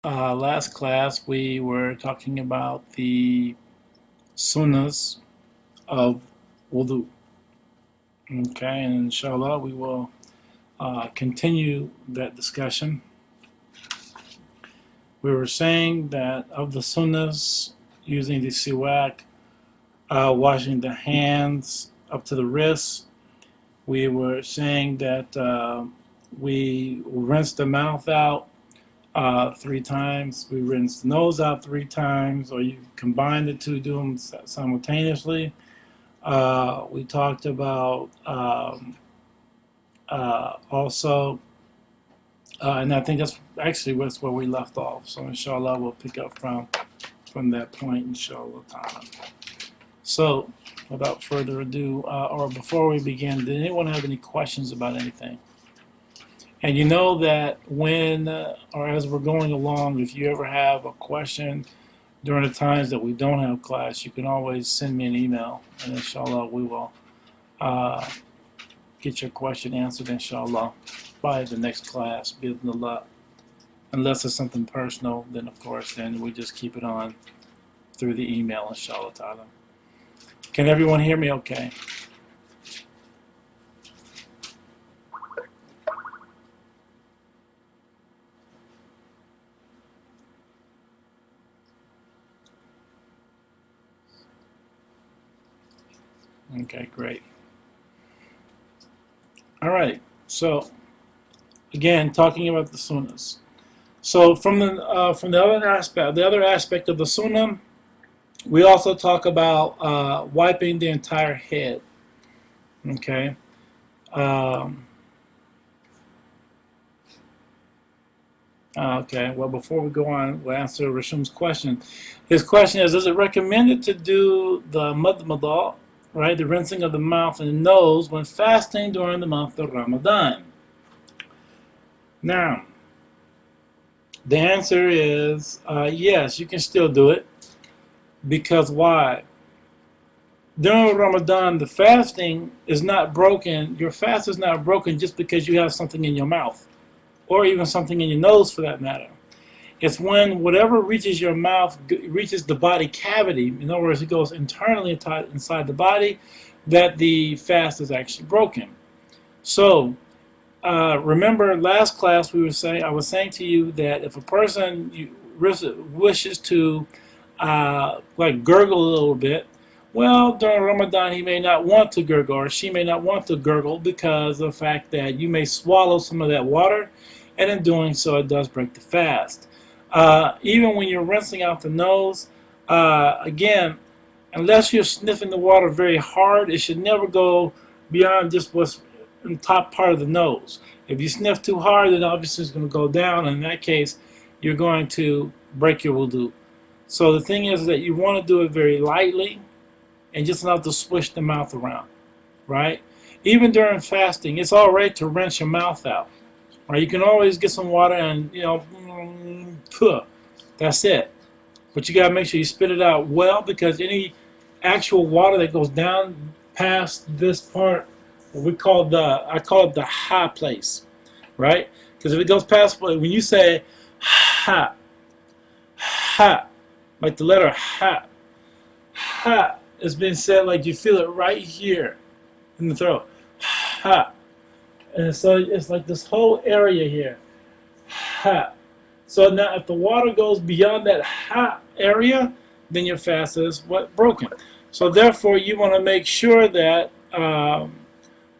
Last class we were talking about the sunnahs of wudu. Okay, and inshallah we will continue that discussion. We were saying that of the sunnahs, using the siwak, washing the hands up to the wrists, we were saying that we rinse the mouth out 3 times. We rinse the nose out 3 times, or you combine the two, do them simultaneously. We talked about also, and I think that's actually where we left off. So inshallah, we'll pick up from that point, inshallah. So, without further ado, or before we begin, did anyone have any questions about anything? And you know that when, or as we're going along, if you ever have a question during the times that we don't have class, you can always send me an email, and inshallah we will get your question answered, inshallah, by the next class, bismillah. Unless it's something personal, then of course, then we just keep it on through the email, inshallah ta'ala. Can everyone hear me okay? Okay, great. All right, so again, talking about the sunnahs. So from the other aspect of the sunnah, we also talk about wiping the entire head. Okay. Okay. Well, before we go on, we'll answer Rashum's question. His question is it recommended to do the madmadah, right, the rinsing of the mouth and nose when fasting during the month of Ramadan? Now, the answer is yes, you can still do it. Because why? During Ramadan, the fasting is not broken. Your fast is not broken just because you have something in your mouth, or even something in your nose for that matter. It's when whatever reaches your mouth reaches the body cavity, in other words, it goes internally inside the body, that the fast is actually broken. So, remember last class I was saying to you that if a person wishes to like gurgle a little bit, well, during Ramadan he may not want to gurgle, or she may not want to gurgle, because of the fact that you may swallow some of that water, and in doing so it does break the fast. Even when you're rinsing out the nose, again, unless you're sniffing the water very hard, it should never go beyond just what's in the top part of the nose. If you sniff too hard, then obviously it's going to go down, and in that case you're going to break your wudu. So the thing is that you want to do it very lightly and just enough to swish the mouth around, right? Even during fasting, it's all right to rinse your mouth out. Right? You can always get some water and, that's it. But you got to make sure you spit it out well, because any actual water that goes down past this part, I call it the ha place, right? Because if it goes past, when you say ha, ha, like the letter ha, ha is being said like you feel it right here in the throat. Ha. And so it's like this whole area here. Ha. So now if the water goes beyond that ha area, then your fast is broken. So therefore you want to make sure that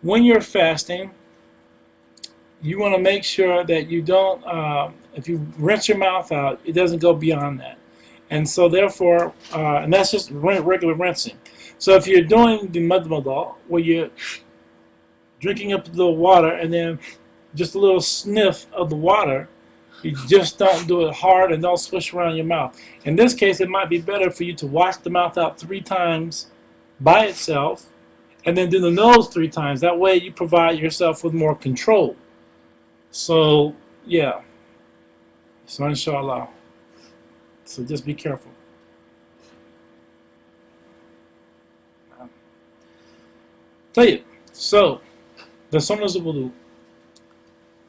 when you're fasting, you want to make sure that you don't, if you rinse your mouth out, it doesn't go beyond that. And so therefore, and that's just regular rinsing. So if you're doing the madmadah, where you're drinking up the water and then just a little sniff of the water, you just don't do it hard and don't swish around your mouth. In this case, it might be better for you to wash the mouth out 3 times by itself and then do the nose 3 times. That way you provide yourself with more control. So, yeah. So, inshallah. So just be careful. So, the sunnahs of wudu.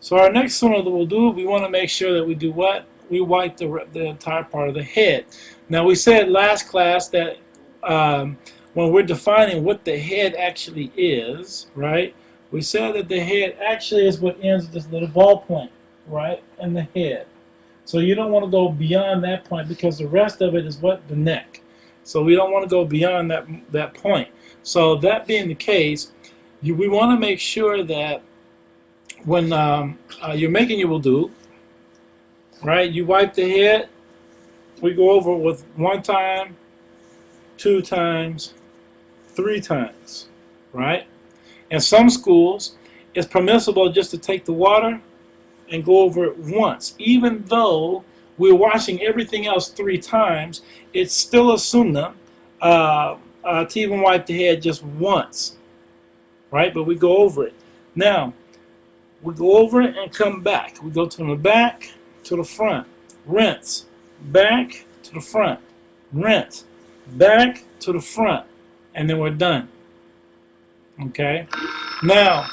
So our next sunnah of the wudu, we want to make sure that we do what? we wipe the entire part of the head. Now we said last class that when we're defining what the head actually is, right? We said that the head actually is what ends with this little ball point, right, in the head. So you don't want to go beyond that point because the rest of it is what? The neck. So we don't want to go beyond that point. So that being the case, we want to make sure that when you're making your wudu, right, you wipe the head. We go over it with 1 time, 2 times, 3 times, right? In some schools, it's permissible just to take the water and go over it once. Even though we're washing everything else 3 times, it's still a sunnah to even wipe the head just once, right? But we go over it. Now, we go over it and come back. We go to the back to the front, rinse, back to the front, rinse, back to the front, and then we're done. Okay? Now,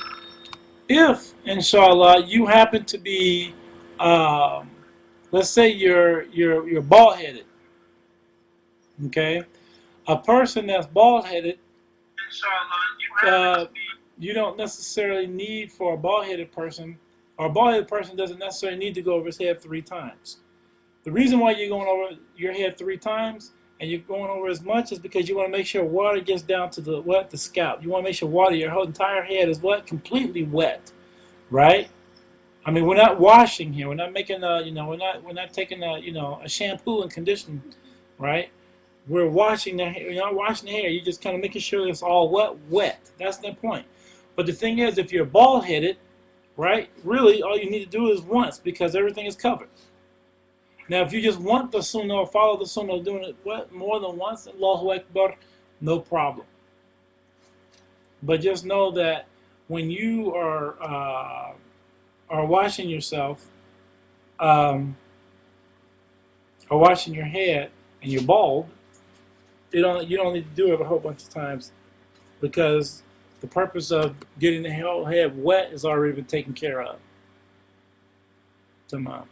if, inshallah, you happen to be, let's say you're bald-headed, okay? A person that's bald-headed, you don't necessarily need for a bald-headed person, or a bald-headed person doesn't necessarily need to go over his head 3 times. The reason why you're going over your head 3 times and you're going over as much is because you want to make sure water gets down to the scalp. You want to make sure water, your whole entire head is what? Completely wet, right? I mean, we're not washing here. We're not making we're not taking a shampoo and condition, right? We're washing the hair. You're not washing the hair. You're just kind of making sure it's all wet. That's the point. But the thing is, if you're bald-headed, right, really all you need to do is once because everything is covered. Now, if you just want the sunnah or follow the sunnah doing it more than once, Allahu Akbar, no problem. But just know that when you are washing yourself, or washing your head, and you're bald, you don't need to do it a whole bunch of times because the purpose of getting the whole head wet has already been taken care of. Tamam.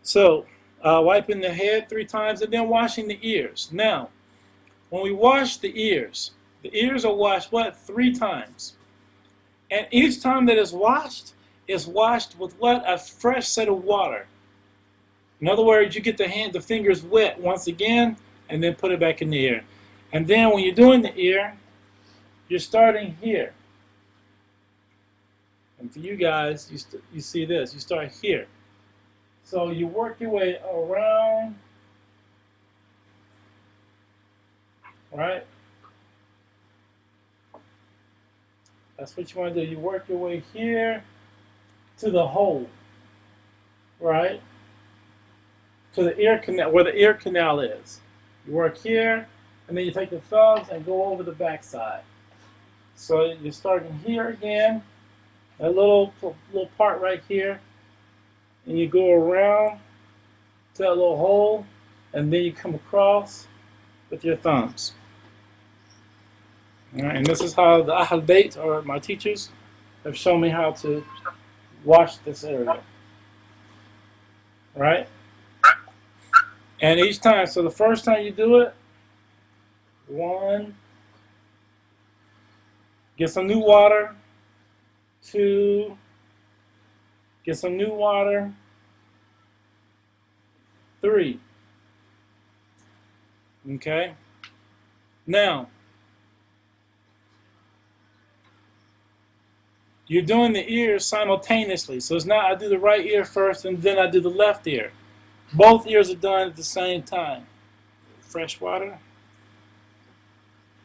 So, wiping the head 3 times and then washing the ears. Now, when we wash the ears are washed what? 3 times. And each time that it's washed with what? A fresh set of water. In other words, you get the fingers wet once again and then put it back in the ear. And then when you're doing the ear, you're starting here. And for you guys, you see this. You start here. So you work your way around, right? That's what you want to do. You work your way here to the hole, right? To the ear canal, where the ear canal is. You work here, and then you take the thumbs and go over the backside. So you're starting here again, a little part right here, and you go around to that little hole, and then you come across with your thumbs. All right, and this is how the Ahl Bayt, or my teachers, have shown me how to wash this area. Right? And each time, so the first time you do it, 1, get some new water, 2, get some new water, 3. Okay? Now, you're doing the ears simultaneously. So it's not I do the right ear first and then I do the left ear. Both ears are done at the same time. Fresh water.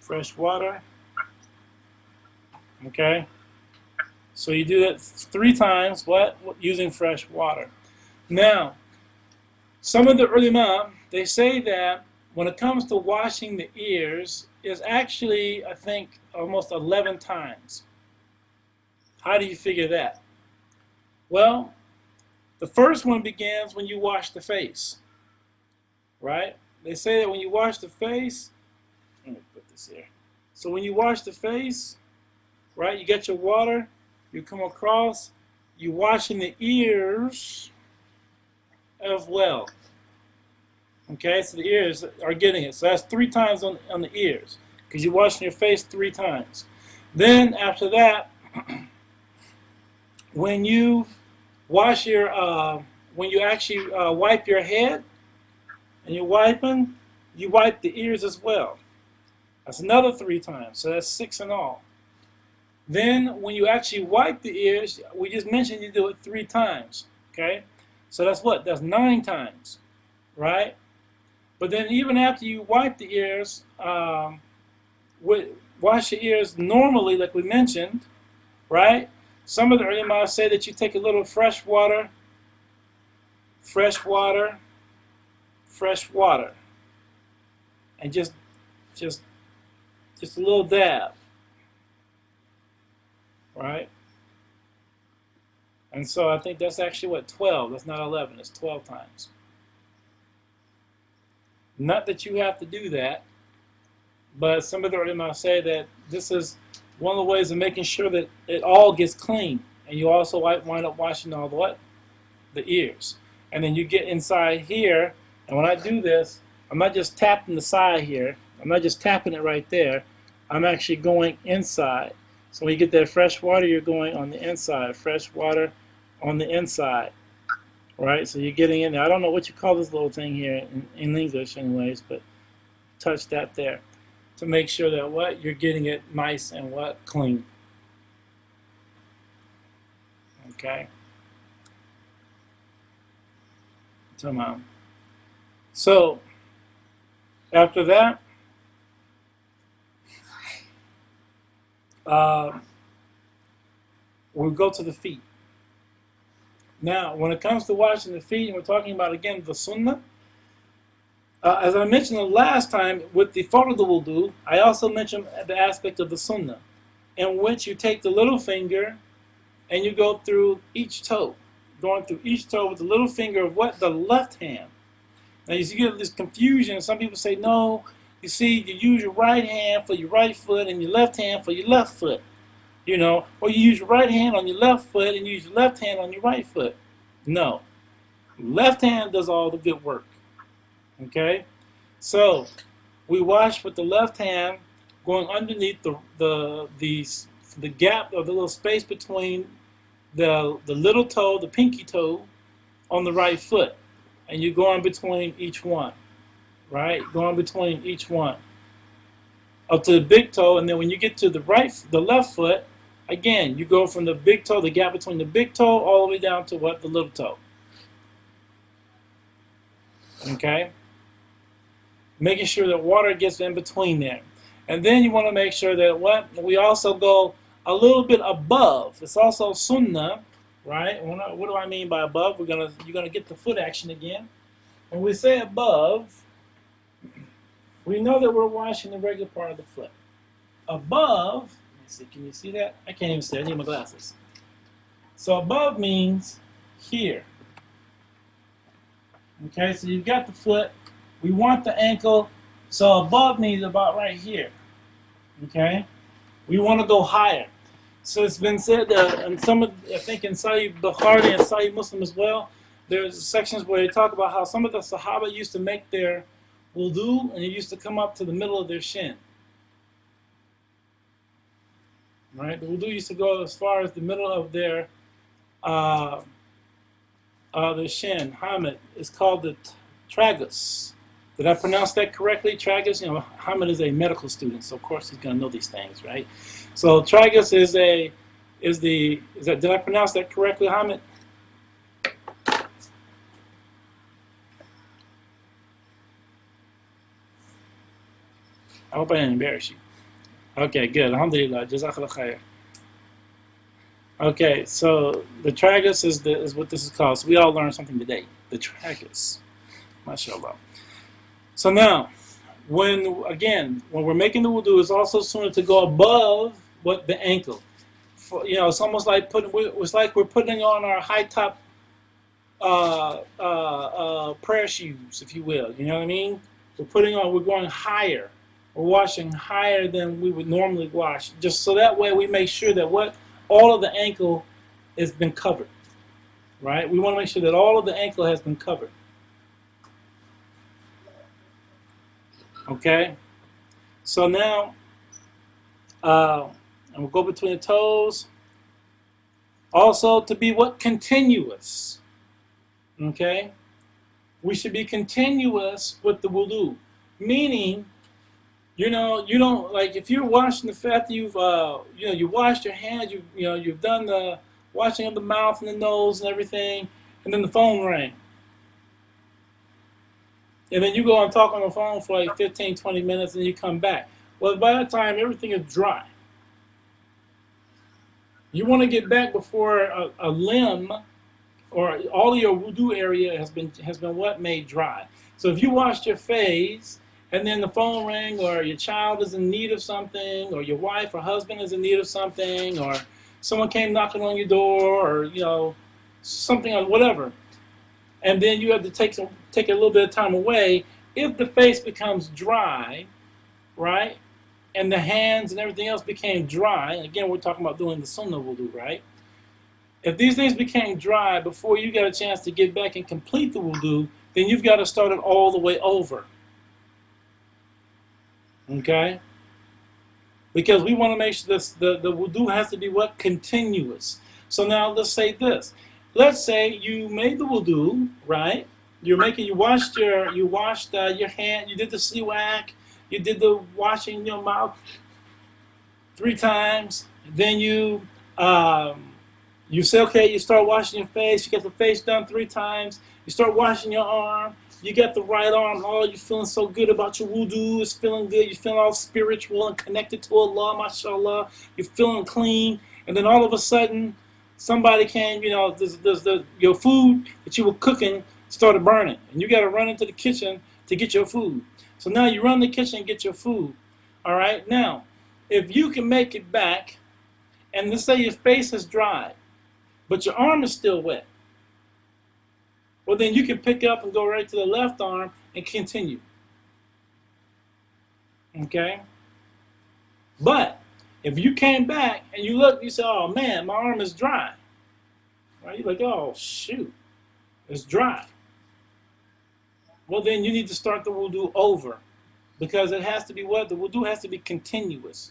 Fresh water. Okay? So you do that 3 times, what? Using fresh water. Now, some of the ulama, they say that when it comes to washing the ears, is actually, I think, almost 11 times. How do you figure that? Well, the first one begins when you wash the face, right? They say that when you wash the face, let me put this here. So when you wash the face, right, you get your water, you come across, you washing the ears, as well. Okay, so the ears are getting it. So that's 3 times on the ears, because you're washing your face 3 times. Then after that, when you wash your, when you actually wipe your head and you're wiping, you wipe the ears as well. That's another 3 times. So that's 6 in all. Then when you actually wipe the ears, we just mentioned you do it 3 times. Okay, so that's what? That's 9 times, right? But then even after you wipe the ears, wash your ears normally, like we mentioned, right? Some of the ulama say that you take a little fresh water, and just a little dab, right? And so I think that's actually what, 12. That's not 11. It's 12 times. Not that you have to do that, but some of the ulama say that this is one of the ways of making sure that it all gets clean, and you also wind up washing all the what? The ears. And then you get inside here, and when I do this, I'm not just tapping the side here. I'm not just tapping it right there. I'm actually going inside. So when you get that fresh water, you're going on the inside. Fresh water on the inside, right? So you're getting in there. I don't know what you call this little thing here in English anyways, but touch that there to make sure that what? You're getting it nice and what? Clean. Okay? Tamam. So, after that, we'll go to the feet. Now, when it comes to washing the feet, and we're talking about, again, the sunnah, as I mentioned the last time, with the fard of the wudu, I also mentioned the aspect of the sunnah, in which you take the little finger and you go through each toe, going through each toe with the little finger of what? The left hand. Now you get this confusion. Some people say, no, you see, you use your right hand for your right foot and your left hand for your left foot. You know, or you use your right hand on your left foot and use your left hand on your right foot. No. Left hand does all the good work. Okay? So, we wash with the left hand going underneath the gap or the little space between the little toe, the pinky toe, on the right foot. And you go in between each one. Right? Go in between each one. Up to the big toe, and then when you get to the left foot, again, you go from the big toe, the gap between the big toe, all the way down to what? The little toe. Okay? Making sure that water gets in between there. And then you want to make sure that what? We also go a little bit above. It's also sunnah, right? What do I mean by above? You're gonna get the foot action again. When we say above, we know that we're washing the regular part of the foot. Above, let me see, can you see that? I can't even see, I need my glasses. So above means here. Okay, so you've got the foot, we want the ankle, so above means about right here. Okay, we want to go higher. So it's been said that, and I think in Sahih Bukhari and Sahih Muslim as well, there's sections where they talk about how some of the Sahaba used to make their wudu, and it used to come up to the middle of their shin. Right? The wudu used to go as far as the middle of their shin. Hamid is called the tragus. Did I pronounce that correctly? Tragus. You know, Hamid is a medical student, so of course he's going to know these things, right? So tragus did I pronounce that correctly, Hamid? I hope I didn't embarrass you. Okay, good. Alhamdulillah. Jazakallah khair. Okay, so the tragus is what this is called. So we all learned something today. The tragus. MashaAllah. So now, when we're making the wudu, it's also sunnah to go above what the ankle. It's almost like we're putting on our high top prayer shoes, if you will. You know what I mean? We're going higher. We're washing higher than we would normally wash, just so that way we make sure that all of the ankle has been covered. right? We want to make sure that all of the ankle has been covered. Okay? So now, and we'll go between the toes. Also, to be what? Continuous. Okay? We should be continuous with the wudu. Meaning, you don't, like, if you're washing after you've, you washed your hands, you've done the washing of the mouth and the nose and everything, and then the phone rang. And then you go and talk on the phone for like 15, 20 minutes and you come back. Well, by that time, everything is dry. You want to get back before a limb or all of your wudu area has been what? Made dry. So if you washed your face and then the phone rang, or your child is in need of something, or your wife or husband is in need of something, or someone came knocking on your door, or something or whatever, and then you have to take a little bit of time away. If the face becomes dry, right, and the hands and everything else became dry, again, we're talking about doing the sunnah wudu, right? If these things became dry before you got a chance to get back and complete the wudu, then you've got to start it all the way over. Okay? Because we want to make sure the wudu has to be what? Continuous. So now let's say this. Let's say you made the wudu, right? You washed your hand, you did the siwak, you did the washing your mouth 3 times, then you say, okay, you start washing your face, you get the face done 3 times, you start washing your arm, you get the right arm, you're feeling so good about your wudu, it's feeling good, you're feeling all spiritual and connected to Allah, mashallah, you're feeling clean, and then all of a sudden, somebody came, your food that you were cooking started burning, and you got to run into the kitchen to get your food. So now you run to the kitchen and get your food. All right, now, if you can make it back, and let's say your face is dry, but your arm is still wet, well, then you can pick up and go right to the left arm and continue. Okay? But if you came back and you look, you say, oh man, my arm is dry. Right? You're like, oh shoot, it's dry. Well, then you need to start the wudu over, because it has to be what? The wudu has to be continuous.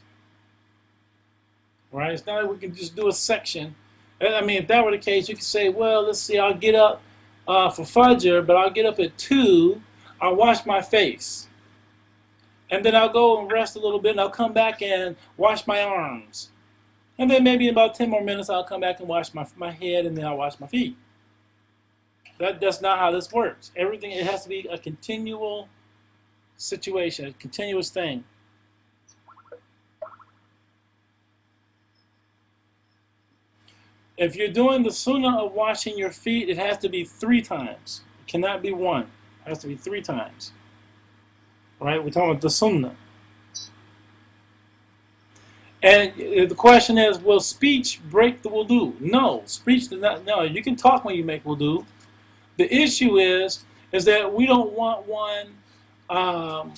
Right? It's not like we can just do a section. I mean, if that were the case, you could say, well, let's see, I'll get up for Fajr, but I'll get up at 2, I'll wash my face. And then I'll go and rest a little bit, and I'll come back and wash my arms. And then maybe in about 10 more minutes, I'll come back and wash my head, and then I'll wash my feet. That's not how this works. Everything, it has to be a continual situation, a continuous thing. If you're doing the sunnah of washing your feet, it has to be 3 times. It cannot be 1. It has to be 3 times. Right? We're talking about the sunnah. And the question is, will speech break the wudu? No, speech does not. No, you can talk when you make wudu. The issue is that we don't want one talking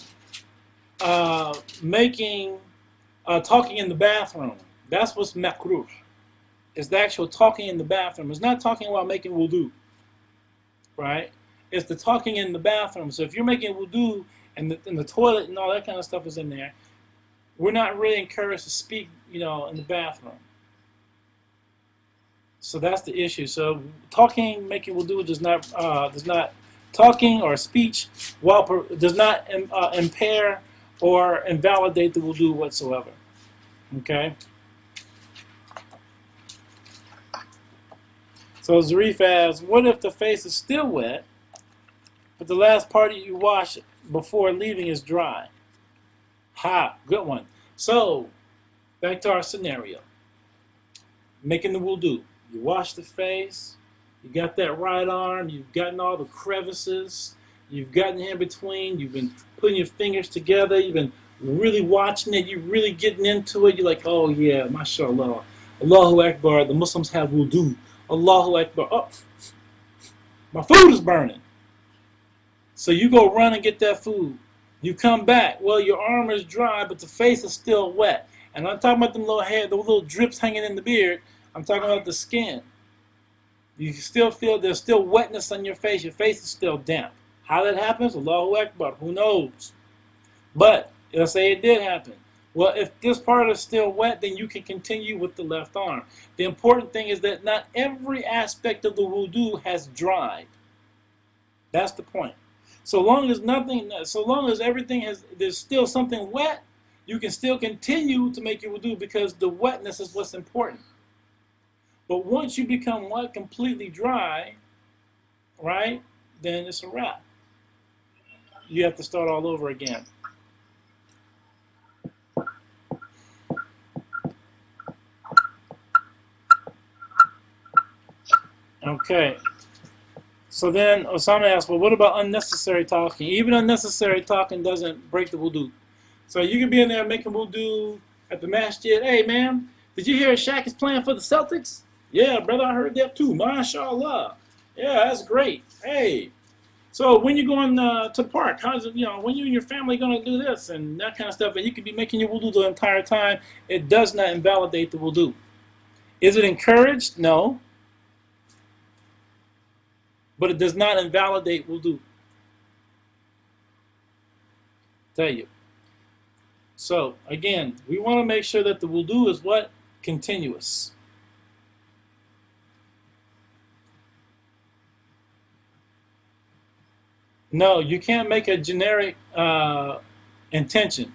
in the bathroom. That's what's makruh. It's the actual talking in the bathroom. It's not talking about making wudu, right? It's the talking in the bathroom. So if you're making wudu and the toilet and all that kind of stuff is in there, we're not really encouraged to speak, in the bathroom. So that's the issue. So talking, making wudu does not talking or speech does not impair or invalidate the wudu whatsoever. Okay. So Zarif asks, what if the face is still wet, but the last part you wash before leaving is dry? Ha, good one. So, back to our scenario. Making the wudu. You wash the face, you got that right arm, you've gotten all the crevices, you've gotten in between, you've been putting your fingers together, you've been really watching it, you're really getting into it, you're like, oh yeah, mashallah, Allahu Akbar, the Muslims have wudu. Allahu Akbar. Oh, my food is burning. So you go run and get that food. You come back. Well, your arm is dry, but the face is still wet. And I'm talking about the little drips hanging in the beard. I'm talking about the skin. You still feel there's still wetness on your face. Your face is still damp. How that happens, Allahu Akbar, who knows? But let's say it did happen. Well, if this part is still wet, then you can continue with the left arm. The important thing is that not every aspect of the wudu has dried. That's the point. So long as nothing, so long as everything has, there's still something wet, you can still continue to make your wudu because the wetness is what's important. But once you become wet, completely dry, right, then it's a wrap. You have to start all over again. Okay. So then Osama asked, well, what about unnecessary talking? Even unnecessary talking doesn't break the wudu. So you can be in there making wudu at the masjid. Hey, man, did you hear Shaq is playing for the Celtics? Yeah, brother, I heard that too. MashaAllah. Yeah, that's great. Hey, so when you're going to park, how's it, when you and your family going to do this and that kind of stuff, and you could be making your wudu the entire time, it does not invalidate the wudu. Is it encouraged? No. But it does not invalidate wudu. Tell you. So, again, we want to make sure that the wudu is what? Continuous. No, you can't make a generic intention.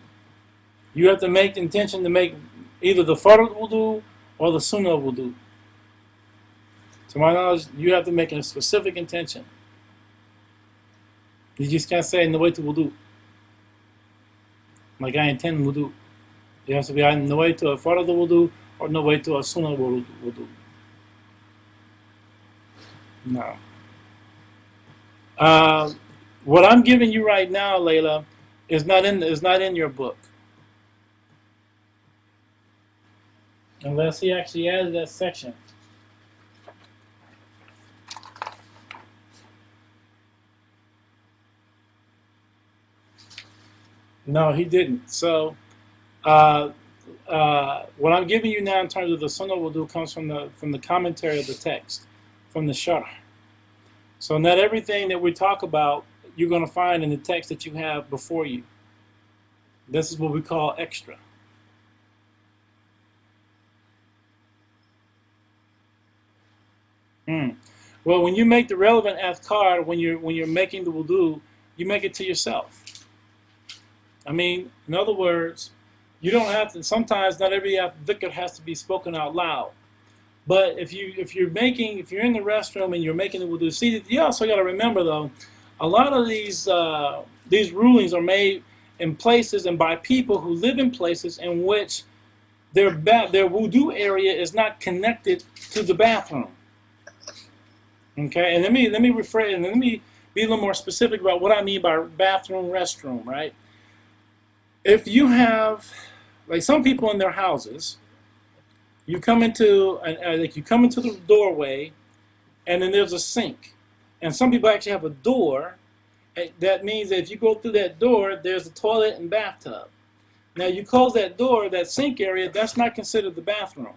You have to make the intention to make either the fard wudu or the sunnah wudu. To my knowledge, you have to make a specific intention. You just can't say in the way to wudu. Like I intend wudu. It has to be in the way to a fard wudu or in the way to a sunnah wudu. No. What I'm giving you right now, Layla, is not in your book. Unless he actually added that section. No, he didn't. So, what I'm giving you now in terms of the sunnah wudu comes from the commentary of the text, from the sharh. So not everything that we talk about you're going to find in the text that you have before you. This is what we call extra. Well, when you make the relevant adhkar, when you're making the wudu, you make it to yourself. I mean, in other words, you don't have to. Sometimes not every dhikr has to be spoken out loud. But if you're in the restroom and you're making the wudu, see, you also got to remember though, a lot of these rulings are made in places and by people who live in places in which their wudu area is not connected to the bathroom. Okay, and let me rephrase and let me be a little more specific about what I mean by bathroom, restroom, right? If you have, like some people in their houses, you come into the doorway, and then there's a sink, and some people actually have a door. That means that if you go through that door, there's a toilet and bathtub. Now you close that door, that sink area, that's not considered the bathroom.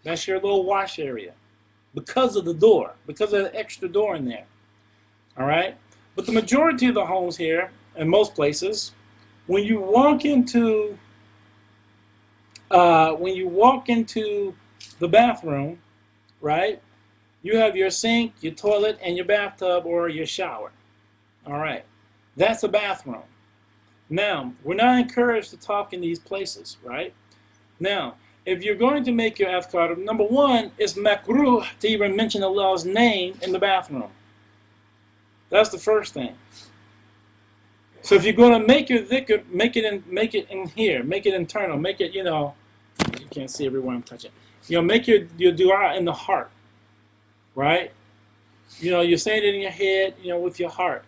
That's your little wash area, because of the door, because of the extra door in there. All right, but the majority of the homes here, in most places, when you walk into the bathroom, right, you have your sink, your toilet, and your bathtub or your shower. All right, that's a bathroom. Now, we're not encouraged to talk in these places, right? Now, if you're going to make your adhkar, number one, it's makruh to even mention Allah's name in the bathroom. That's the first thing. So if you're going to make your dhikr, make it in here, make it internal, make it, you can't see everywhere I'm touching. Make your dua in the heart, right? You're saying it in your head, with your heart.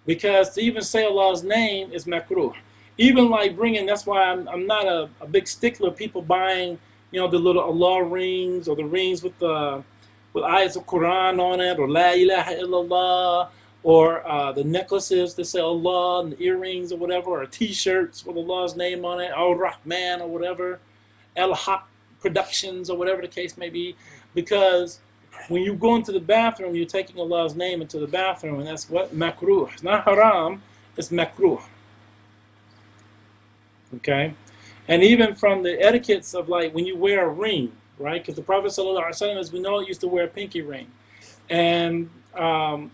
Because to even say Allah's name is makruh. Even like bringing, that's why I'm not a big stickler of people buying, the little Allah rings or the rings with ayats of Quran on it, or La ilaha illallah, or the necklaces that say Allah, and the earrings or whatever, or t-shirts with Allah's name on it, Al-Rahman or whatever, Al-Haq Productions or whatever the case may be, because When you go into the bathroom, you're taking Allah's name into the bathroom, and that's what? Makruh. It's not haram, it's makruh. Okay? And even from the etiquettes of like when you wear a ring, right? Because the Prophet ﷺ, as we know, used to wear a pinky ring. And um,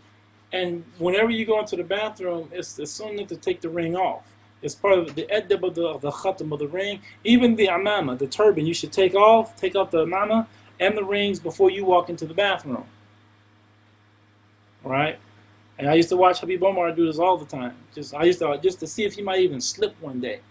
and whenever you go into the bathroom, it's sunnah to take the ring off. It's part of the edab of the khatam of the ring. Even the amama, the turban, you should take off the amama and the rings before you walk into the bathroom. Right? And I used to watch Habib Omar do this all the time. Just to see if he might even slip one day.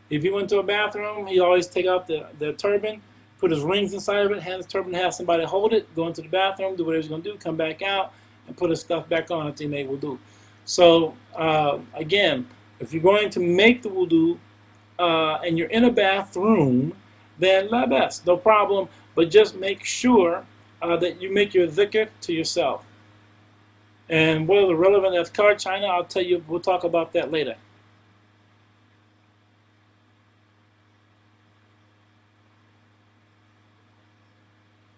If he went to a bathroom, he always take out the turban, put his rings inside of it, hand the turban, have somebody hold it, go into the bathroom, do whatever he's going to do, come back out, and put his stuff back on until he made wudu. So, again, if you're going to make the wudu and you're in a bathroom, then la bas, no problem, but just make sure that you make your dhikr to yourself. And what are the relevant azkar, China, I'll tell you, we'll talk about that later.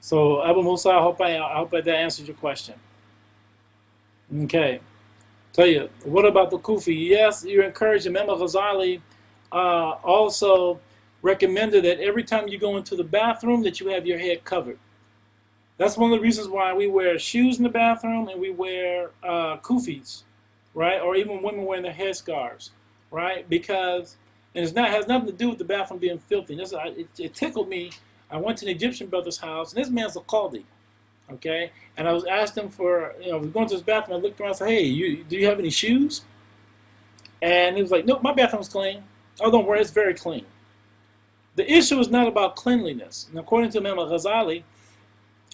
So, Abu Musa, I hope that answers your question. Okay. Tell you, what about the kufi? Yes, you're encouraged. Imam Ghazali also recommended that every time you go into the bathroom that you have your head covered. That's one of the reasons why we wear shoes in the bathroom and we wear kufis, right? Or even women wearing their headscarves, right? Because, and has nothing to do with the bathroom being filthy. It tickled me. I went to an Egyptian brother's house, and this man's a Qadi, okay? And I was asked him for, we're going to his bathroom. I looked around and said, hey, do you have any shoes? And he was like, nope, my bathroom's clean. Oh, don't worry, it's very clean. The issue is not about cleanliness. And according to Imam Ghazali,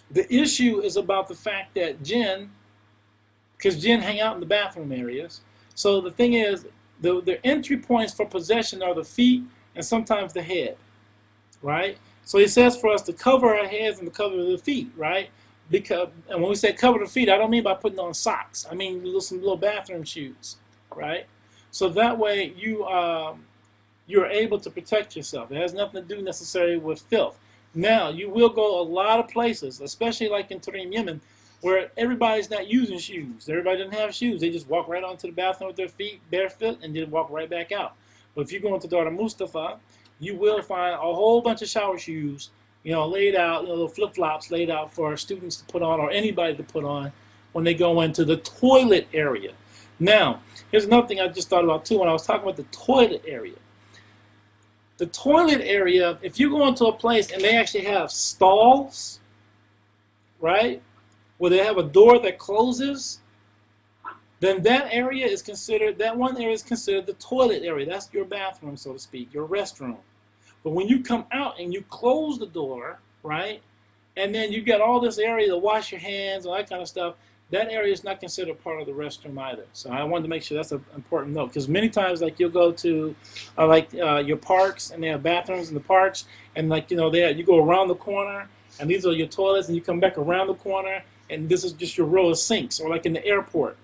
the issue is about the fact that because jinn hang out in the bathroom areas. So the thing is, the entry points for possession are the feet and sometimes the head, right? So he says for us to cover our heads and to cover the feet, right? And when we say cover the feet, I don't mean by putting on socks. I mean some little bathroom shoes, right? So that way you're able to protect yourself. It has nothing to do necessarily with filth. Now, you will go a lot of places, especially like in Tarim, Yemen, where everybody's not using shoes. Everybody doesn't have shoes. They just walk right onto the bathroom with their feet barefoot and then walk right back out. But if you go into Dar Mustafa, you will find a whole bunch of shower shoes, laid out, little flip-flops laid out for students to put on or anybody to put on when they go into the toilet area. Now, here's another thing I just thought about too when I was talking about the toilet area. The toilet area, if you go into a place and they actually have stalls, right, where they have a door that closes, then that one area is considered the toilet area. That's your bathroom, so to speak, your restroom. But when you come out and you close the door, right, and then you got all this area to wash your hands, all that kind of stuff, that area is not considered part of the restroom either. So I wanted to make sure that's an important note, because many times, like, you'll go to your parks and they have bathrooms in the parks, and you go around the corner and these are your toilets, and you come back around the corner and this is just your row of sinks, or like in the airport,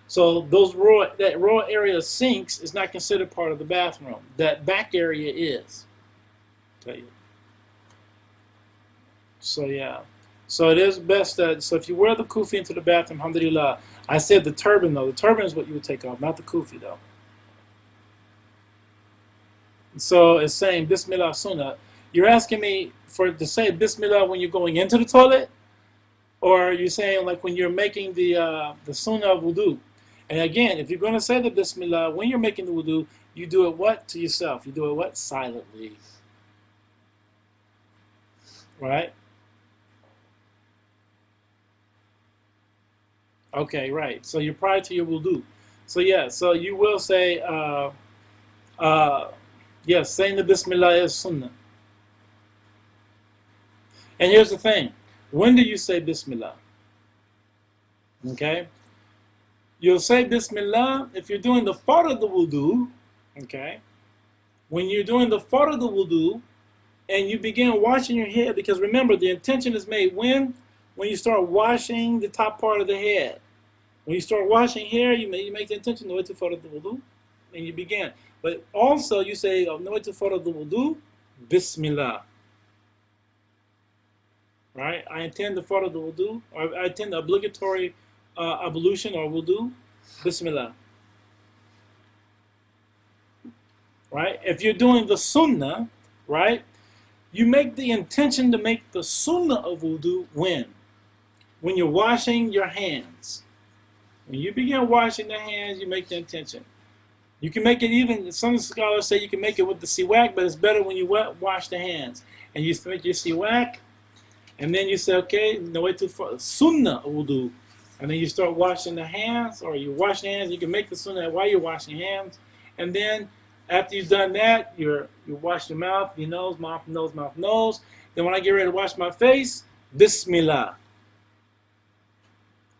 So that row area of sinks is not considered part of the bathroom. That back area is. Tell you. So yeah. So it is best that, so if you wear the kufi into the bathroom, alhamdulillah. I said the turban though. The turban is what you would take off, not the kufi though. So it's saying Bismillah Sunnah. You're asking me to say Bismillah when you're going into the toilet? Or are you saying like when you're making the Sunnah of wudu? And again, if you're going to say the Bismillah when you're making the wudu, you do it what to yourself? You do it what? Silently. Right? Okay, right. So you're prior to your wudu. So yeah, so you will say, yes, saying the Bismillah is Sunnah. And here's the thing. When do you say Bismillah? Okay? You'll say Bismillah if you're doing the fard of the wudu. Okay? When you're doing the fard of the wudu and you begin washing your head, because remember, the intention is made when you start washing the top part of the head. When you start washing hair, you make the intention, Nawaitu fard of the wudu, and you begin. But also you say, Nawaitu fard of the wudu, Bismillah. right? I intend the farad al-wudu, or I intend the obligatory ablution or wudu. Bismillah, right? If you're doing the sunnah, right, you make the intention to make the sunnah of wudu when? When you're washing your hands. When you begin washing the hands, you make the intention. You can make it even, some scholars say you can make it with the siwak, but it's better when you wash the hands. And you make your siwak, and then you say, okay, no way too far, sunnah wudu. And then you start washing the hands, or you wash the hands, you can make the sunnah while you're washing your hands. And then after you've done that, you wash your mouth, your nose, mouth, nose, mouth, nose. Then when I get ready to wash my face, Bismillah.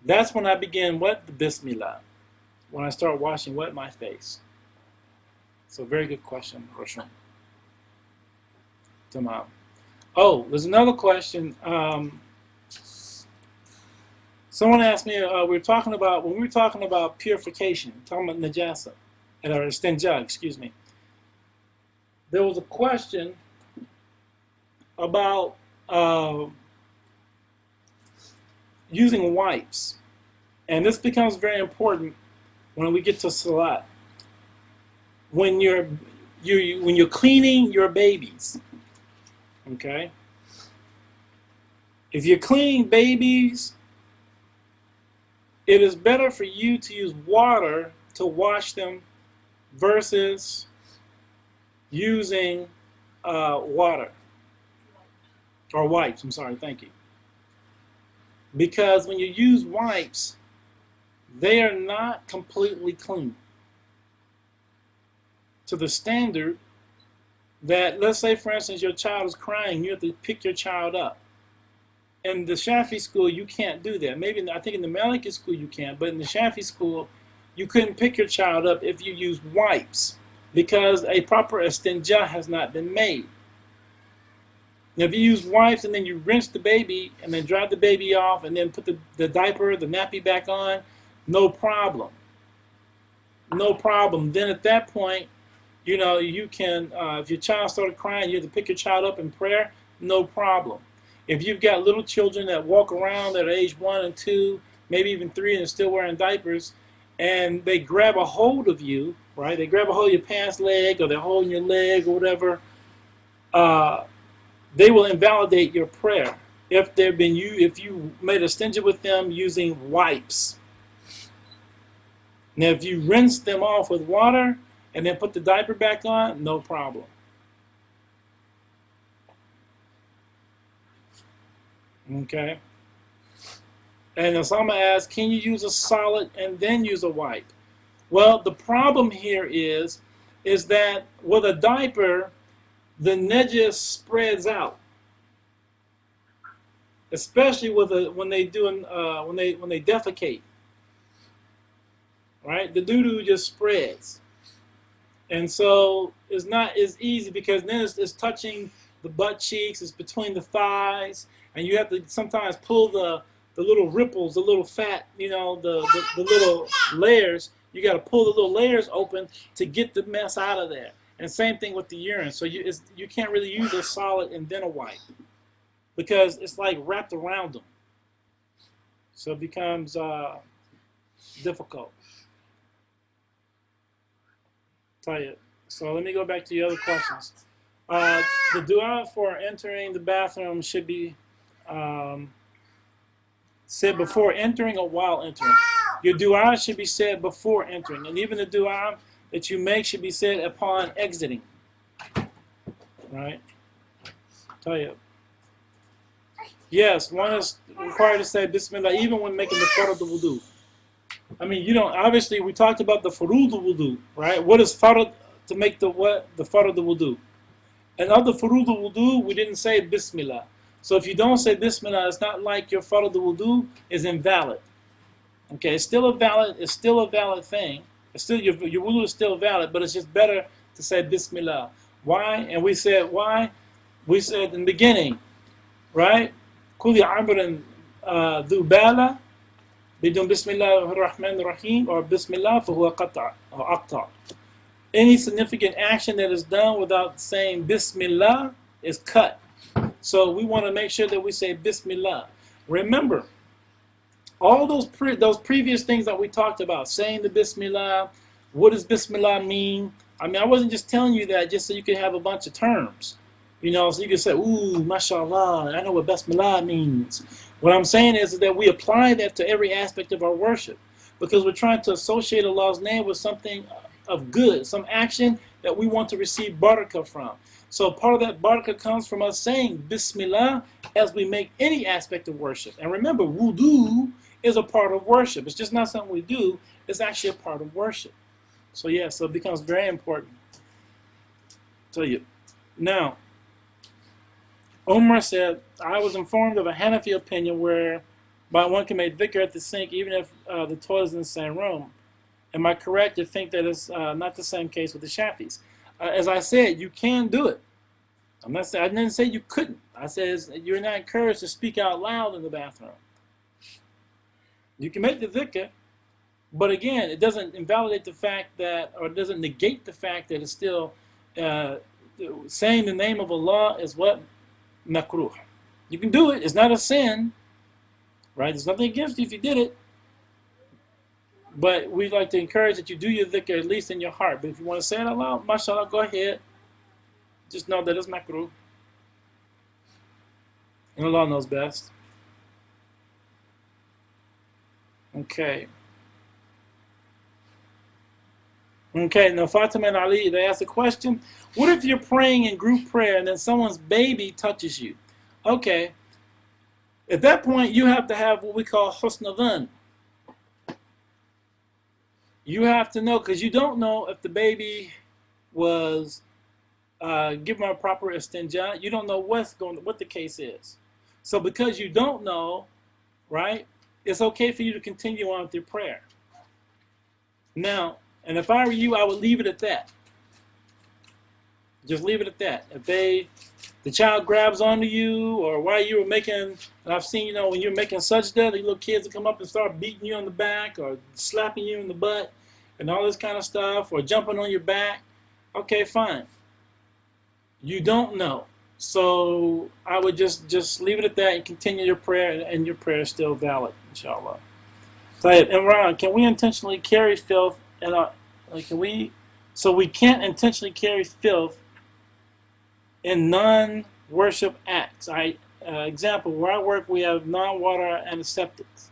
That's when I begin what? The Bismillah. When I start washing what? My face. So very good question, Roshan. Tamam. Oh, there's another question. Someone asked me, when we were talking about purification, talking about najasa, or istinja, excuse me. There was a question about using wipes, and this becomes very important when we get to salat. When you're cleaning your babies, okay? If you're cleaning babies, it is better for you to use water to wash them versus using water or wipes. I'm sorry, thank you. Because when you use wipes, they are not completely clean to the standard that, let's say for instance your child is crying, you have to pick your child up. In the Shafi school you can't do that. Maybe I think in the Maliki school you can, but in the Shafi school you couldn't pick your child up if you use wipes because a proper istinja has not been made. Now, if you use wipes and then you rinse the baby and then dry the baby off and then put the diaper, the nappy back on, no problem. No problem. Then at that point, you know, you can, if your child started crying, you have to pick your child up in prayer, no problem. If you've got little children that walk around at age 1 and 2, maybe even 3 and still wearing diapers, and they grab a hold of you, right? They grab a hold of your pants leg or they're holding your leg or whatever, they will invalidate your prayer if you made a stingy with them using wipes. Now, if you rinse them off with water and then put the diaper back on, no problem. Okay. And Osama asks, can you use a solid and then use a wipe? Well, the problem here is that with a diaper, the najas spreads out, especially when they defecate. Right, the doo-doo just spreads, and so it's not as easy because then it's touching the butt cheeks, it's between the thighs, and you have to sometimes pull the little ripples, the little fat, you know, the little layers. You got to pull the little layers open to get the mess out of there. And same thing with the urine. So you can't really use a solid and then a wipe because it's like wrapped around them. So it becomes difficult. So let me go back to the other questions. The dua for entering the bathroom should be said before entering or while entering. Your dua should be said before entering, and even the dua that you make should be said upon exiting. Right? Yes, one is required to say Bismillah even when making the farad al-wudu. I mean, you don't, obviously we talked about the furud al-wudu, right? What is farad to make the farad al-wudu? And of the furud al-wudu, we didn't say Bismillah. So if you don't say Bismillah, it's not like your farad al-wudu is invalid. Okay, it's still a valid thing. It's still your wudu is still valid, but it's just better to say Bismillah. Why? And we said why? We said in the beginning, right? Kulli amrin dhu bala bidun Bismillah ar-Rahman ar-Rahim or Bismillah fahuwa qata' or aqta'. Any significant action that is done without saying Bismillah is cut. So we want to make sure that we say Bismillah. Remember, all those previous things that we talked about, saying the Bismillah, what does Bismillah mean? I mean, I wasn't just telling you that just so you could have a bunch of terms, so you could say, ooh, mashallah, I know what Bismillah means. What I'm saying is that we apply that to every aspect of our worship because we're trying to associate Allah's name with something of good, some action that we want to receive barakah from. So part of that barakah comes from us saying Bismillah as we make any aspect of worship. And remember, wudu is a part of worship. It's just not something we do. It's actually a part of worship. So yeah, so it becomes very important. Tell you. Now, Omar said, I was informed of a Hanafi opinion whereby one can make dhikr at the sink even if the toilet is in the same room. Am I correct to think that it's not the same case with the Shafis? As I said, you can do it. I didn't say you couldn't. I said you're not encouraged to speak out loud in the bathroom. You can make the dhikr, but again, it doesn't invalidate the fact that, or it doesn't negate the fact that it's still saying the name of Allah is what? Makruh. You can do it. It's not a sin, right? There's nothing against you if you did it. But we like to encourage that you do your dhikr at least in your heart. But if you want to say it out loud, mashallah, go ahead. Just know that it's makruh. And Allah knows best. Okay. Okay, now Fatima and Ali, they asked a question. What if you're praying in group prayer and then someone's baby touches you? Okay. At that point, you have to have what we call husn dhan. You have to know, because you don't know if the baby was given a proper istinja. You don't know what the case is. So because you don't know, right, it's okay for you to continue on with your prayer. Now, and if I were you, I would leave it at that. Just leave it at that. If the child grabs onto you, or while you were making, and I've seen, when you're making sajda, the little kids will come up and start beating you on the back, or slapping you in the butt, and all this kind of stuff, or jumping on your back. Okay, fine. You don't know. So I would just leave it at that and continue your prayer, and your prayer is still valid, inshallah. Imran, can we intentionally carry filth? So we can't intentionally carry filth in non-worship acts. Example, where I work, we have non-water antiseptics.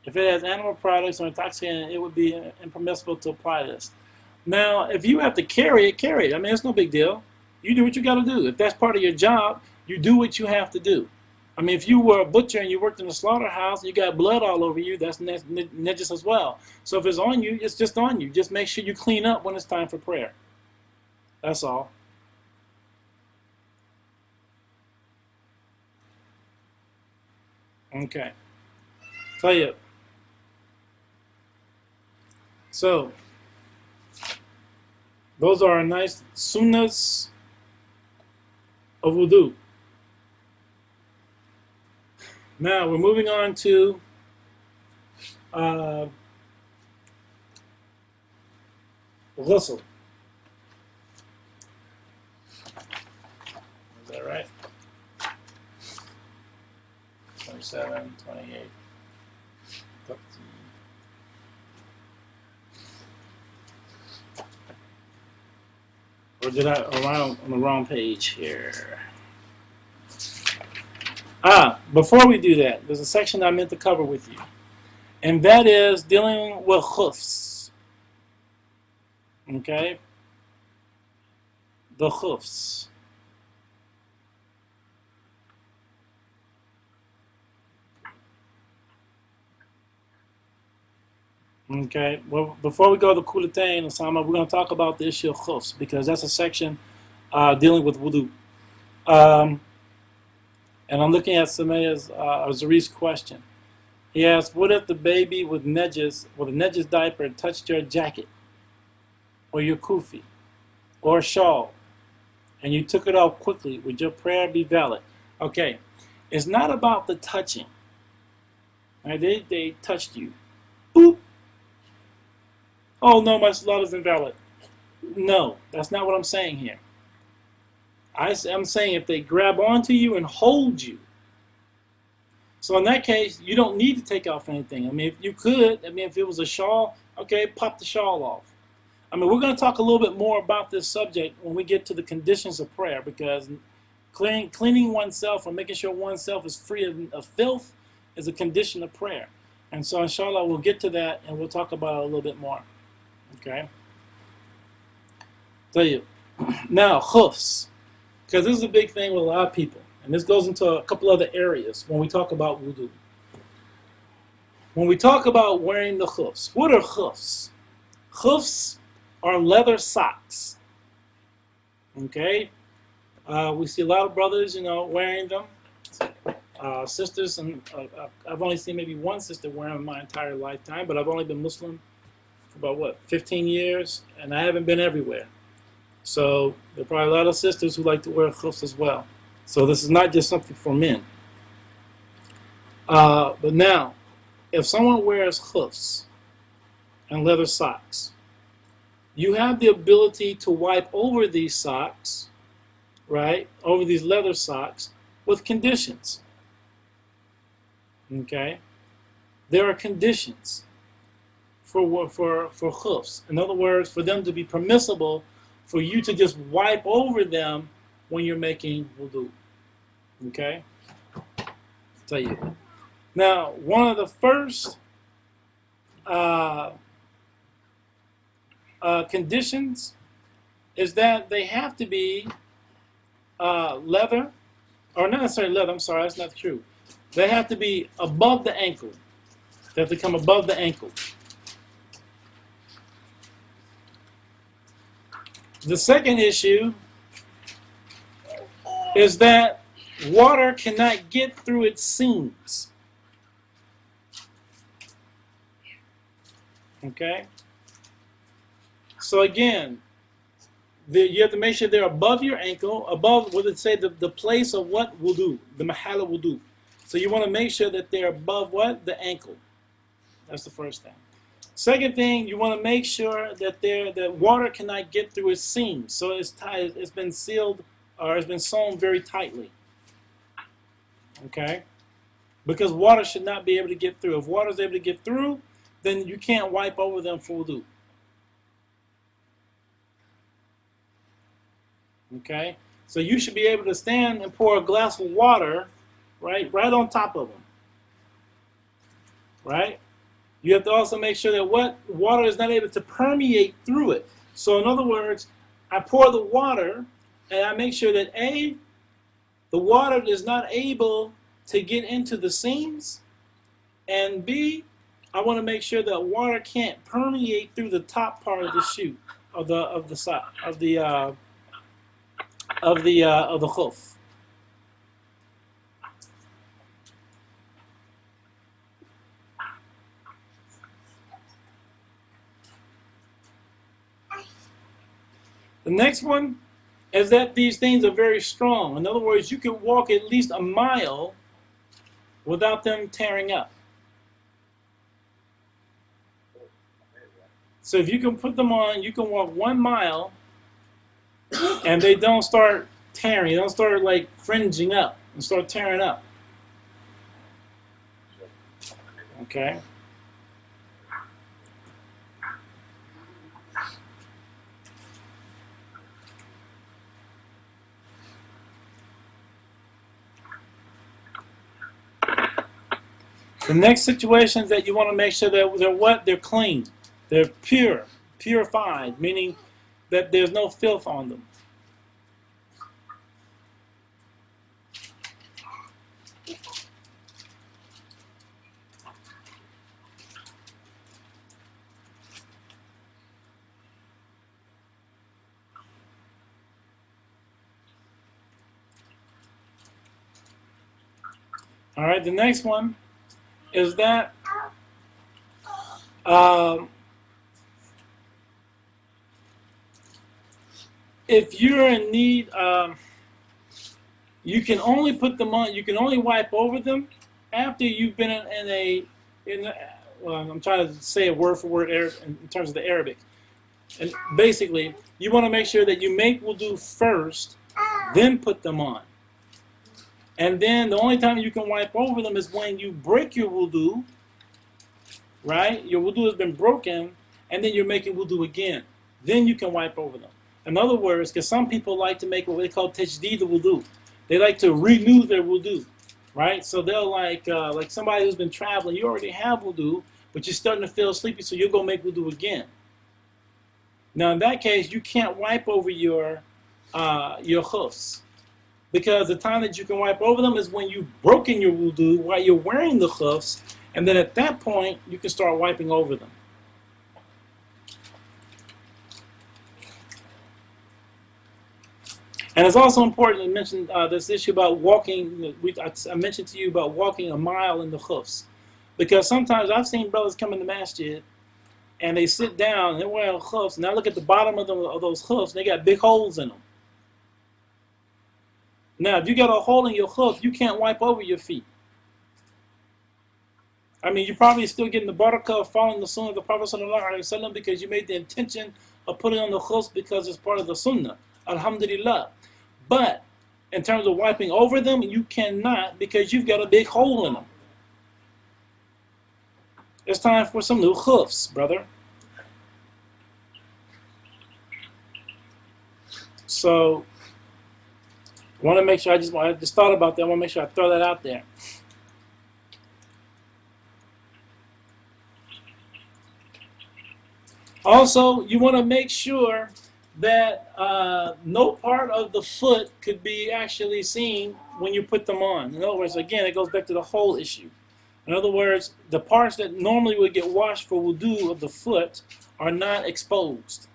If it has animal products or intoxicant, it would be impermissible to apply this. Now, if you have to carry it, carry it. I mean, it's no big deal. You do what you got to do. If that's part of your job, you do what you have to do. I mean, if you were a butcher and you worked in a slaughterhouse and you got blood all over you, that's najis as well. So if it's on you, it's just on you. Just make sure you clean up when it's time for prayer. That's all. Okay. Tayyib. So, those are nice sunnahs of wudu. Now we're moving on to ghusl. Is that right? 27, 28. Or did I? Am I on the wrong page here? Before we do that, there's a section I meant to cover with you. And that is dealing with khufs. Okay? The khufs. Okay? Well, before we go to Kulatain, Osama, we're going to talk about the issue of khufs, because that's a section dealing with wudu. And I'm looking at Sameya's Zarif's question. He asked, what if the baby with a najis diaper touched your jacket or your kufi or shawl and you took it off quickly? Would your prayer be valid? Okay, it's not about the touching. Right? They touched you. Boop. Oh no, my salat is invalid. No, that's not what I'm saying here. I'm saying if they grab onto you and hold you. So in that case, you don't need to take off anything. I mean, if you could, I mean, if it was a shawl, okay, pop the shawl off. I mean, we're going to talk a little bit more about this subject when we get to the conditions of prayer, because cleaning oneself or making sure oneself is free of filth is a condition of prayer. And so inshallah, we'll get to that and we'll talk about it a little bit more. Okay? Tell you. Now, hoofs. Because this is a big thing with a lot of people. And this goes into a couple other areas when we talk about wudu. When we talk about wearing the hoofs, what are hoofs? Hoofs are leather socks. Okay? We see a lot of brothers, wearing them. Sisters, and I've only seen maybe one sister wearing them my entire lifetime, but I've only been Muslim for about, 15 years, and I haven't been everywhere. So there are probably a lot of sisters who like to wear hoofs as well. So this is not just something for men. But now, if someone wears hoofs and leather socks, you have the ability to wipe over these socks, right, over these leather socks with conditions. Okay? There are conditions for hoofs. In other words, for them to be permissible, for you to just wipe over them when you're making wudu. Okay? I'll tell you. Now, one of the first conditions is that they have to be leather, or not necessarily leather, I'm sorry, that's not true. They have to be above the ankle. They have to come above the ankle. The second issue is that water cannot get through its seams. Okay? So again, you have to make sure they're above your ankle, above, what did it say, the place of what? Wudu, the mahala wudu. So you want to make sure that they're above what? The ankle. That's the first thing. Second thing, you want to make sure that that water cannot get through its seams. So it's tight, it's been sealed, or it's been sewn very tightly. Okay? Because water should not be able to get through. If water is able to get through, then you can't wipe over them for wudu. Okay? So you should be able to stand and pour a glass of water, right on top of them. Right? You have to also make sure that water is not able to permeate through it. So in other words, I pour the water and I make sure that A, the water is not able to get into the seams, and B, I want to make sure that water can't permeate through the top part of the shoe, of the hoof. The next one is that these things are very strong. In other words, you can walk at least a mile without them tearing up. So if you can put them on, you can walk 1 mile and they don't start tearing, they don't start like fringing up and start tearing up. Okay? The next situation is that you want to make sure that they're what? They're clean. They're pure, purified, meaning that there's no filth on them. All right, the next one is that if you're in need, you can only put them on, you can only wipe over them after you've been well, I'm trying to say it word for word in terms of the Arabic. And basically, you want to make sure that you make wudu first then put them on. And then the only time you can wipe over them is when you break your wudu, right? Your wudu has been broken, and then you're making wudu again. Then you can wipe over them. In other words, because some people like to make what they call tajdeed wudu. They like to renew their wudu, right? So they'll like somebody who's been traveling, you already have wudu, but you're starting to feel sleepy, so you'll go make wudu again. Now in that case, you can't wipe over your hoofs. Because the time that you can wipe over them is when you've broken your wudu while you're wearing the hoofs, and then at that point, you can start wiping over them. And it's also important to mention this issue about walking. I mentioned to you about walking a mile in the hoofs. Because sometimes I've seen brothers come in the masjid, and they sit down, and they're wearing hoofs, and I look at the bottom of those hoofs, and they got big holes in them. Now, if you got a hole in your hoof, you can't wipe over your feet. I mean, you're probably still getting the barakah of following the sunnah of the Prophet ﷺ because you made the intention of putting on the hoofs because it's part of the sunnah. Alhamdulillah. But in terms of wiping over them, you cannot because you've got a big hole in them. It's time for some new hoofs, brother. So, I want to make sure, I just thought about that. I want to make sure I throw that out there. Also, you want to make sure that no part of the foot could be actually seen when you put them on. In other words, again, it goes back to the whole issue. In other words, the parts that normally would get washed for wudu of the foot are not exposed.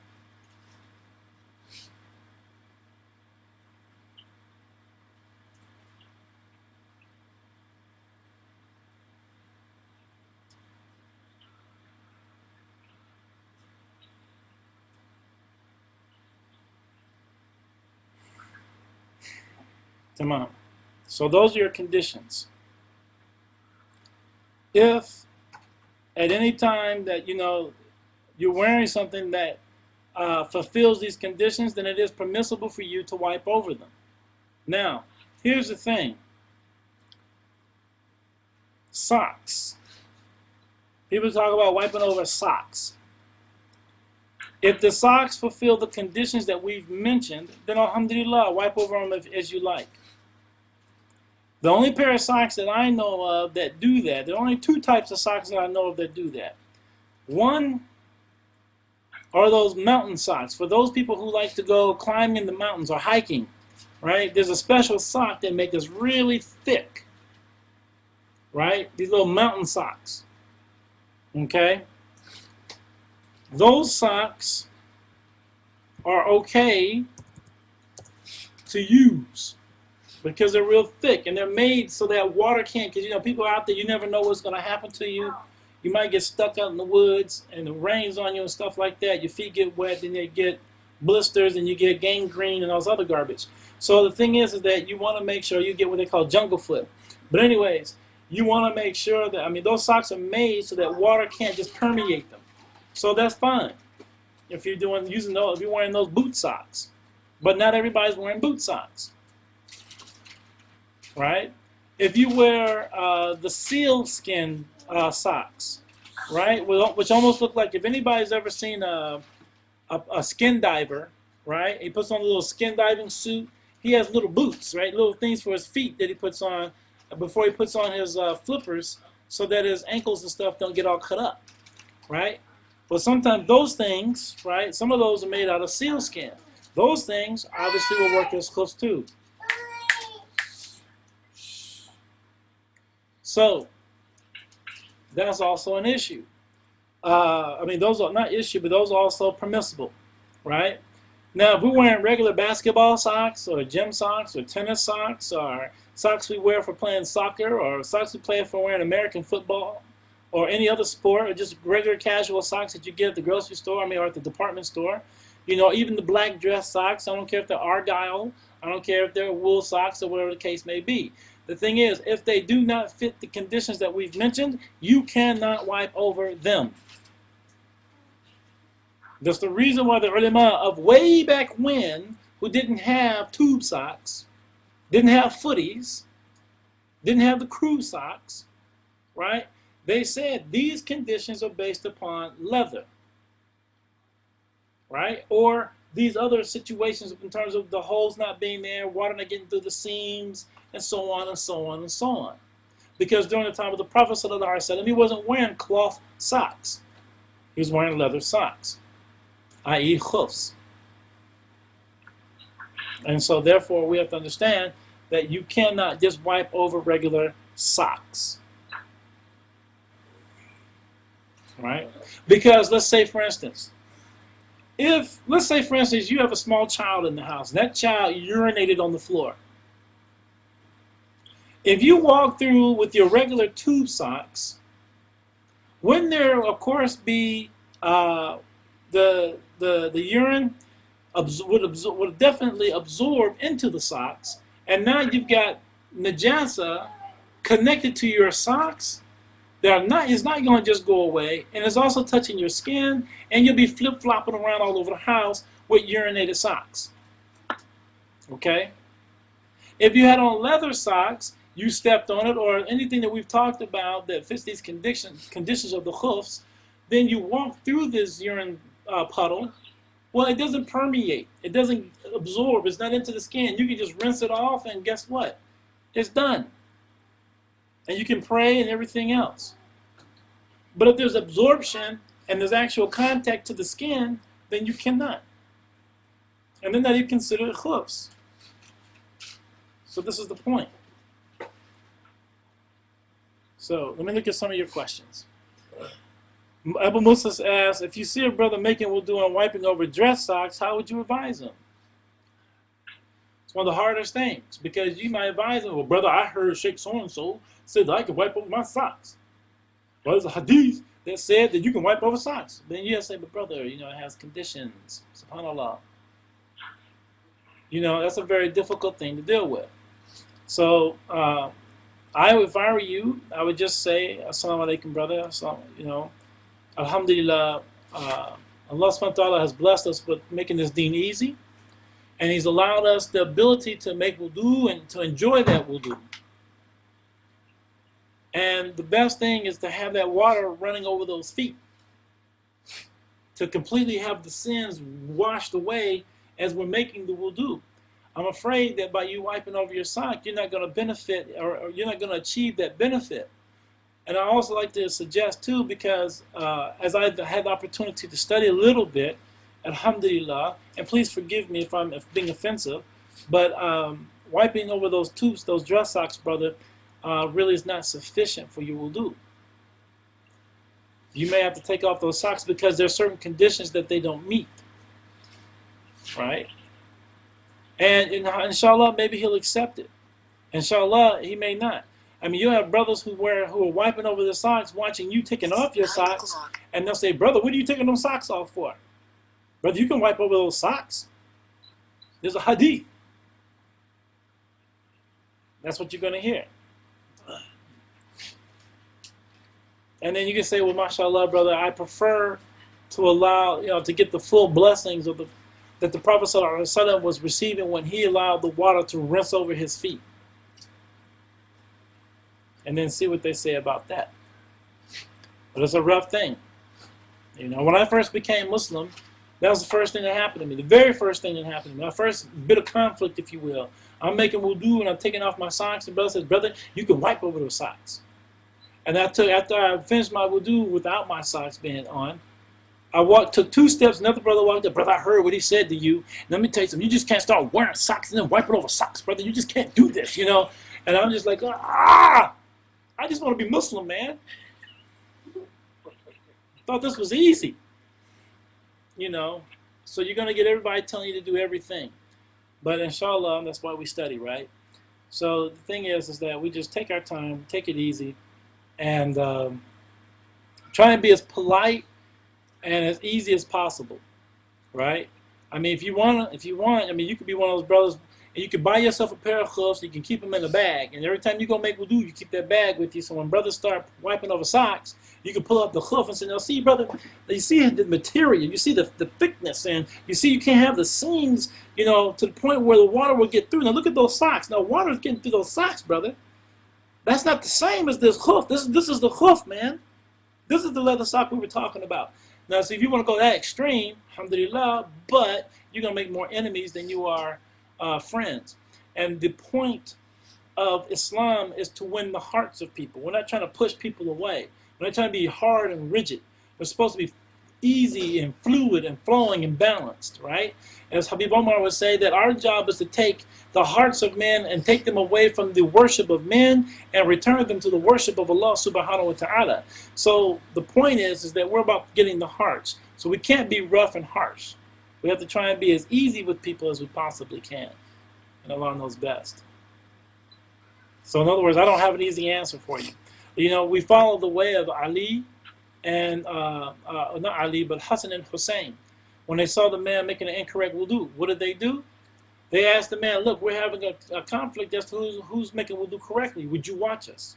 Tamam. So those are your conditions. If at any time that you're wearing something that fulfills these conditions, then it is permissible for you to wipe over them. Now, here's the thing. Socks. People talk about wiping over socks. If the socks fulfill the conditions that we've mentioned, then alhamdulillah, wipe over them as you like. The only pair of socks that I know of that do that, there are only two types of socks that I know of that do that. One are those mountain socks. For those people who like to go climbing in the mountains or hiking, right? There's a special sock that makes us really thick, right? These little mountain socks, okay? Those socks are okay to use because they're real thick and they're made so that water can't, because people out there, you never know what's going to happen to you. You might get stuck out in the woods and it rains on you and stuff like that. Your feet get wet and you get blisters and you get gangrene and all this other garbage. So the thing is that you want to make sure you get what they call jungle foot. But anyways, you want to make sure that, those socks are made so that water can't just permeate them. So that's fine if you're if you're wearing those boot socks. But not everybody's wearing boot socks, right? If you wear the seal skin socks, right, which almost look like, if anybody's ever seen a skin diver, right? He puts on a little skin diving suit. He has little boots, right? Little things for his feet that he puts on before he puts on his flippers, so that his ankles and stuff don't get all cut up, right? But sometimes those things, right, some of those are made out of seal skin. Those things obviously will work as hoofs too. So that's also an issue. Those are not issue, but those are also permissible, right? Now, if we're wearing regular basketball socks or gym socks or tennis socks or socks we wear for playing soccer or socks we play for wearing American football, or any other sport, or just regular casual socks that you get at the grocery store, or at the department store. Even the black dress socks, I don't care if they're Argyle, I don't care if they're wool socks or whatever the case may be. The thing is, if they do not fit the conditions that we've mentioned, you cannot wipe over them. That's the reason why the ulama of way back when who didn't have tube socks, didn't have footies, didn't have the crew socks, right? They said these conditions are based upon leather, right? Or these other situations in terms of the holes not being there, water not getting through the seams, and so on and so on and so on. Because during the time of the Prophet ﷺ, he wasn't wearing cloth socks. He was wearing leather socks, i.e. khufs. And so therefore we have to understand that you cannot just wipe over regular socks. Right? Because let's say for instance, you have a small child in the house, and that child urinated on the floor. If you walk through with your regular tube socks, wouldn't there, of course, be the urine would definitely absorb into the socks, and now you've got najasa connected to your socks. It's not going to just go away, and it's also touching your skin, and you'll be flip-flopping around all over the house with urinated socks. Okay? If you had on leather socks, you stepped on it, or anything that we've talked about that fits these conditions of the hoofs, then you walk through this urine puddle. Well, it doesn't permeate. It doesn't absorb. It's not into the skin. You can just rinse it off, and guess what? It's done. And you can pray and everything else. But if there's absorption and there's actual contact to the skin, then you cannot. And then that you consider khufs. So this is the point. So let me look at some of your questions. Abu Musa asks, if you see a brother making wudu and wiping over dress socks, how would you advise him? It's one of the hardest things, because you might advise him, well, brother, I heard Sheikh so-and-so said that I can wipe over my socks. Well, there's a hadith that said that you can wipe over socks. Then you have to say, but brother, it has conditions. SubhanAllah. That's a very difficult thing to deal with. So, if I were you, I would just say, Assalamu alaikum, brother. Alhamdulillah, Allah subhanahu wa ta'ala has blessed us with making this deen easy. And He's allowed us the ability to make wudu and to enjoy that wudu. And the best thing is to have that water running over those feet, to completely have the sins washed away as we're making the wudu. I'm afraid that by you wiping over your sock, you're not going to benefit, or you're not going to achieve that benefit. And I also like to suggest too, because as I've had the opportunity to study a little bit, alhamdulillah, and please forgive me if I'm being offensive, but wiping over those dress socks, brother, really is not sufficient for your wudu. You may have to take off those socks because there are certain conditions that they don't meet. Right? And inshallah, maybe He'll accept it. Inshallah, He may not. I mean, you have brothers who are wiping over the socks, watching you taking off your socks, and they'll say, brother, what are you taking those socks off for? Brother, you can wipe over those socks. There's a hadith. That's what you're going to hear. And then you can say, well, mashallah, brother, I prefer to allow, to get the full blessings of that the Prophet ﷺ was receiving when he allowed the water to rinse over his feet. And then see what they say about that. But it's a rough thing. When I first became Muslim, that was the first thing that happened to me. The very first thing that happened to me. My first bit of conflict, if you will. I'm making wudu and I'm taking off my socks, and brother says, brother, you can wipe over those socks. And after I finished my wudu without my socks being on, took 2 steps, another brother walked up, brother, I heard what he said to you. Let me tell you something, you just can't start wearing socks and then wiping over socks, brother. You just can't do this, And I'm just like, I just want to be Muslim, man. Thought this was easy. So you're going to get everybody telling you to do everything. But inshallah, that's why we study, right? So the thing is that we just take our time, take it easy, and try and be as polite and as easy as possible, right? I mean, if you want, I mean, you could be one of those brothers. And you can buy yourself a pair of gloves, you can keep them in a bag. And every time you go make wudu, you keep that bag with you. So when brothers start wiping over socks, you can pull out the glove and say, now see, brother, you see the material, you see the thickness, and you see you can't have the seams, to the point where the water will get through. Now look at those socks. Now water's getting through those socks, brother. That's not the same as this hoof. This is the hoof, man. This is the leather sock we were talking about. Now, see, if you want to go that extreme, alhamdulillah, but you're going to make more enemies than you are friends. And the point of Islam is to win the hearts of people. We're not trying to push people away. We're not trying to be hard and rigid. We're supposed to be easy and fluid and flowing and balanced, right? As Habib Omar would say, that our job is to take the hearts of men and take them away from the worship of men and return them to the worship of Allah subhanahu wa ta'ala. So the point is that we're about getting the hearts. So we can't be rough and harsh. We have to try and be as easy with people as we possibly can. And Allah knows best. So in other words, I don't have an easy answer for you. We follow the way of Ali and, not Ali, but Hassan and Hussein. When they saw the man making an incorrect wudu, what did they do? They asked the man, look, we're having a conflict as to who's making wudu correctly. Would you watch us?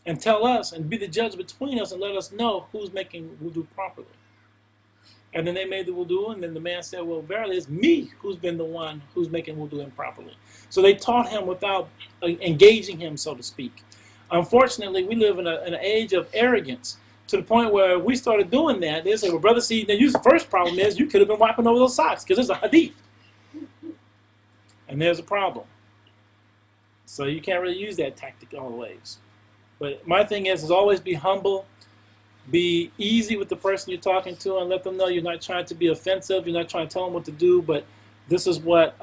And tell us and be the judge between us and let us know who's making wudu properly. And then they made the wudu, and then the man said, well, verily, it's me who's been the one who's making wudu improperly. So they taught him without engaging him, so to speak. Unfortunately, we live in an age of arrogance to the point where we started doing that. They say, well, brother, see, the first problem is you could have been wiping over those socks because there's a hadith. And there's a problem. So you can't really use that tactic always. But my thing is always be humble. Be easy with the person you're talking to and let them know you're not trying to be offensive. You're not trying to tell them what to do, but this is what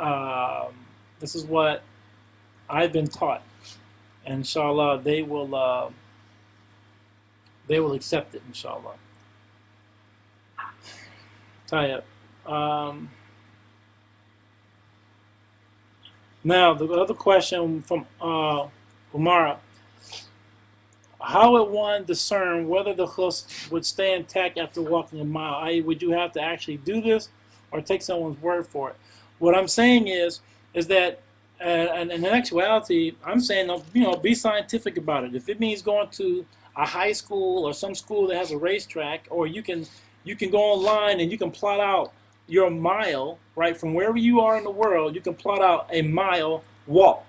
I've been taught. And inshallah, they will accept it, inshallah. Tayyib. Now, the other question from Umara. How would one discern whether the khus would stay intact after walking a mile? I.e., would you have to actually do this or take someone's word for it? What I'm saying is that, and in actuality, I'm saying, be scientific about it. If it means going to a high school or some school that has a racetrack, or you can go online and you can plot out your mile, right, from wherever you are in the world, you can plot out a mile walk.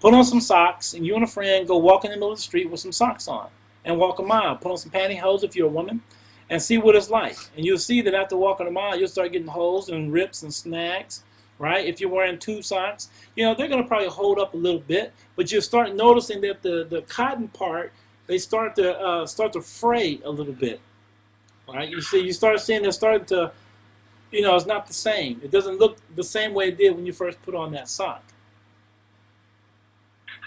Put on some socks, and you and a friend go walk in the middle of the street with some socks on and walk a mile. Put on some pantyhose if you're a woman and see what it's like. And you'll see that after walking a mile, you'll start getting holes and rips and snags, right? If you're wearing two socks, they're going to probably hold up a little bit, but you'll start noticing that the cotton part, they start to fray a little bit, right? You start seeing they're starting to, it's not the same. It doesn't look the same way it did when you first put on that sock.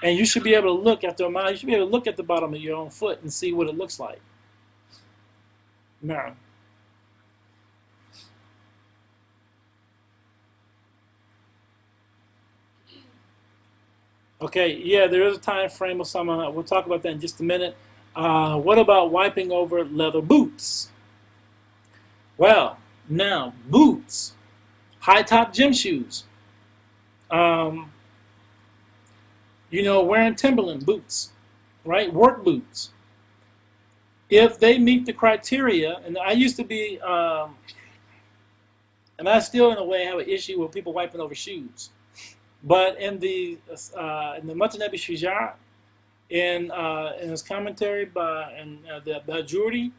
And you should be able to look after a mile. You should be able to look at the bottom of your own foot and see what it looks like. Now, okay, yeah, there is a time frame of some. We'll talk about that in just a minute. What about wiping over leather boots? Well, now boots, high-top gym shoes. Wearing Timberland boots, right? Work boots. If they meet the criteria, and I used to be, and I still in a way have an issue with people wiping over shoes. But in the Matan-Nabi Shuja', in his commentary by the Bajuri,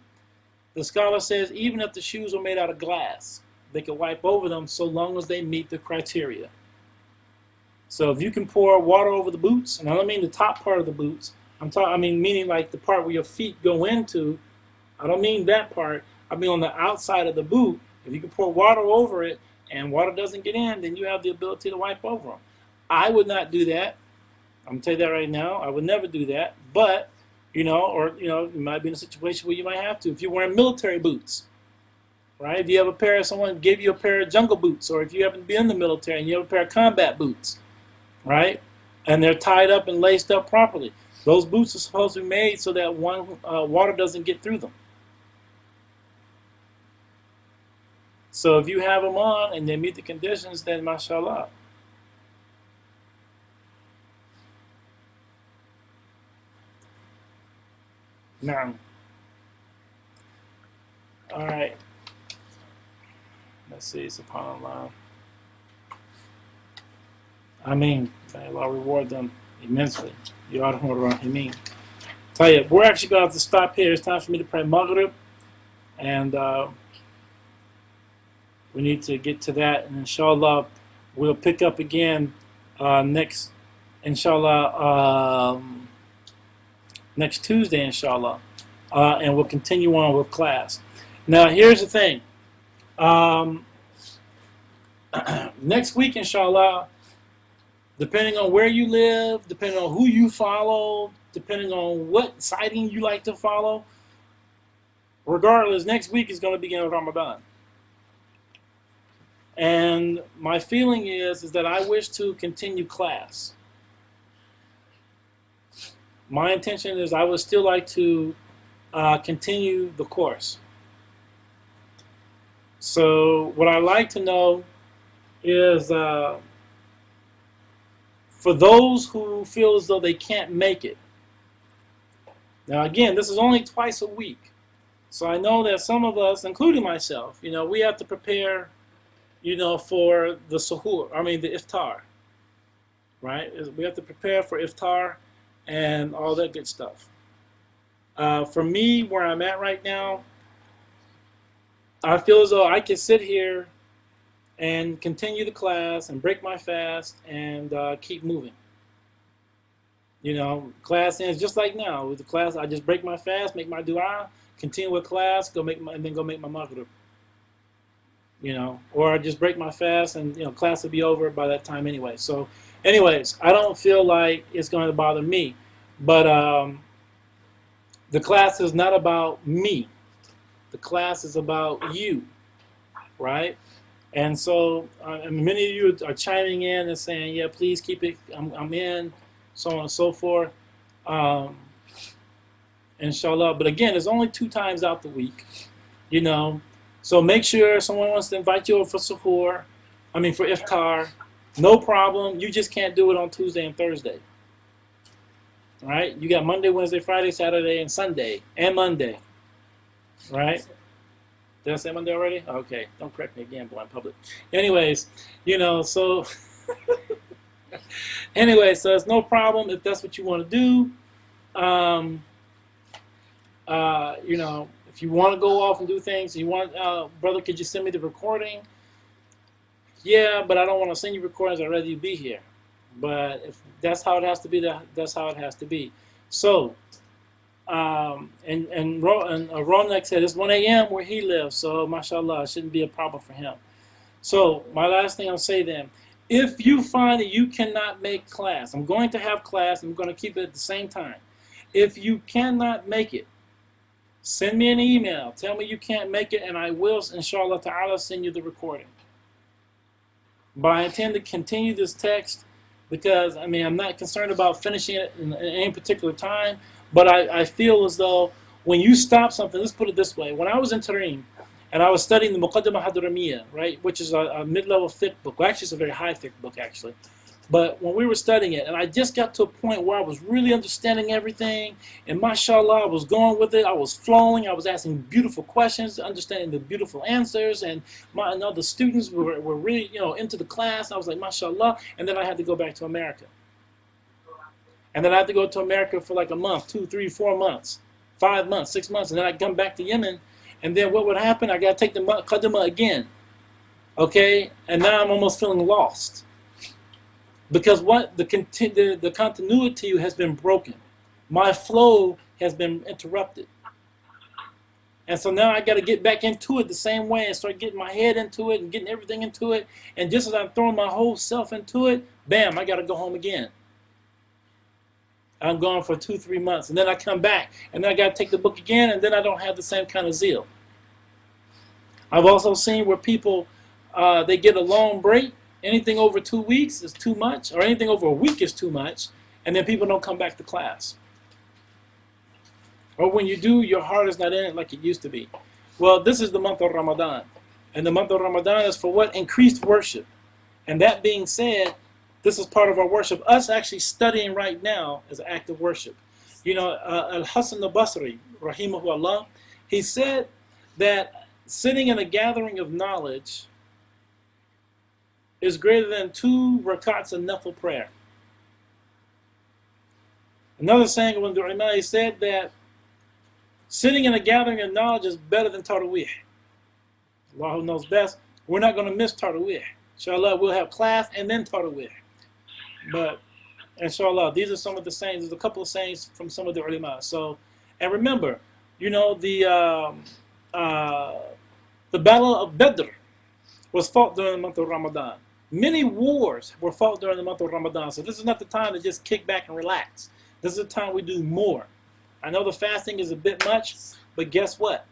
the scholar says even if the shoes were made out of glass, they could wipe over them so long as they meet the criteria. So if you can pour water over the boots, and I don't mean the top part of the boots, I mean meaning like the part where your feet go into, I don't mean that part, I mean on the outside of the boot. If you can pour water over it and water doesn't get in, then you have the ability to wipe over them. I would not do that. I'm going to tell you that right now. I would never do that. But, you might be in a situation where you might have to. If you're wearing military boots, right? If you have someone gave you a pair of jungle boots, or if you happen to be in the military and you have a pair of combat boots, right? And they're tied up and laced up properly. Those boots are supposed to be made so that water doesn't get through them. So if you have them on and they meet the conditions, then mashallah. Now, all right. Let's see. SubhanAllah. I mean, may Allah reward them immensely. Ya Arhamar Rahimin. Tayyib, we're actually going to have to stop here. It's time for me to pray Maghrib. And we need to get to that. And inshallah, we'll pick up again next, inshallah, next Tuesday, inshallah. And we'll continue on with class. Now, here's the thing. Next week, inshallah, depending on where you live, depending on who you follow, depending on what sighting you like to follow, regardless, next week is going to begin Ramadan. And my feeling is that I wish to continue class. My intention is I would still like to continue the course. So what I like to know is for those who feel as though they can't make it. Now again, this is only twice a week. So I know that some of us, including myself, we have to prepare, for the suhoor, the iftar, right? We have to prepare for iftar and all that good stuff. For me, where I'm at right now, I feel as though I can sit here and continue the class and break my fast and keep moving. Class ends just like now. With the class, I just break my fast, make my dua, continue with class, and then go make my maghrib. Or I just break my fast and class will be over by that time anyway. So, anyways, I don't feel like it's going to bother me, but the class is not about me. The class is about you, right? And so many of you are chiming in and saying, yeah, please keep it, I'm in, so on and so forth. Inshallah. But again, it's only 2 times out the week, So make sure someone wants to invite you over for suhoor, for iftar, no problem. You just can't do it on Tuesday and Thursday. All right? You got Monday, Wednesday, Friday, Saturday, and Sunday, and Monday. Right? Did I say Monday already? Okay, don't correct me again, boy, in public. Anyways, so anyway, so it's no problem if that's what you want to do. If you want to go off and do things, brother, could you send me the recording? Yeah, but I don't want to send you recordings. I'd rather you be here. But if that's how it has to be, that's how it has to be. So, Ronak said it's 1 a.m. where he lives, so mashallah, it shouldn't be a problem for him. So my last thing I'll say then, if you find that you cannot make class, I'm going to have class, I'm going to keep it at the same time. If you cannot make it, send me an email, tell me you can't make it, and I will, inshallah ta'ala, send you the recording. But I intend to continue this text because, I'm not concerned about finishing it in any particular time. But I feel as though when you stop something, let's put it this way. When I was in Tarim and I was studying the Muqaddimah Hadramiyya, right, which is a mid-level fiqh book. Well, actually, it's a very high fiqh book, actually. But when we were studying it, and I just got to a point where I was really understanding everything, and mashallah, I was going with it. I was flowing. I was asking beautiful questions, understanding the beautiful answers, and the students were really, into the class. I was like, mashallah, and then I had to go back to America. And then I had to go to America for like a month, 2, 3, 4 months, 5 months, 6 months, and then I'd come back to Yemen. And then what would happen? I got to take the Muqaddimah again. Okay? And now I'm almost feeling lost. Because the continuity has been broken. My flow has been interrupted. And so now I got to get back into it the same way and start getting my head into it and getting everything into it. And just as I'm throwing my whole self into it, bam, I got to go home again. I'm gone for 2, 3 months, and then I come back, and then I got to take the book again, and then I don't have the same kind of zeal. I've also seen where people, they get a long break. Anything over 2 weeks is too much, or anything over a week is too much, and then people don't come back to class. Or when you do, your heart is not in it like it used to be. Well, this is the month of Ramadan, and the month of Ramadan is for what? Increased worship. And that being said, this is part of our worship. Us actually studying right now is an act of worship. Al-Hasan al-Basri, rahimahullah, he said that sitting in a gathering of knowledge is greater than 2 rakats of nafil prayer. Another saying of one of the ulama, he said that sitting in a gathering of knowledge is better than Taraweeh. Allah who knows best, we're not going to miss Taraweeh. Inshallah, we'll have class and then Taraweeh. But inshallah, these are some of the sayings. There's a couple of sayings from some of the ulama. So, and remember, you know, the battle of Badr was fought during the month of Ramadan. Many wars were fought during the month of Ramadan. So this is not the time to just kick back and relax. This is the time we do more. I know the fasting is a bit much, but guess what?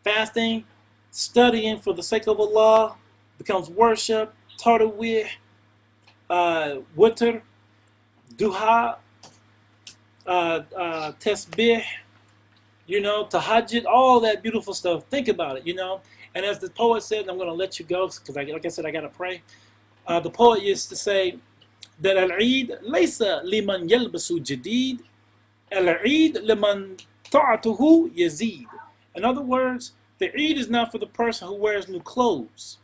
Fasting, studying for the sake of Allah becomes worship, Taraweeh, witr, duha, tasbih, you know, tahajjud, all that beautiful stuff. Think about it, you know. And as the poet said, I'm going to let you go because, like I said, I got to pray. The poet used to say that al-Eid laysa liman yalbasu jadid, al-Eid liman ta'atuhu yazid. In other words, the Eid is not for the person who wears new clothes,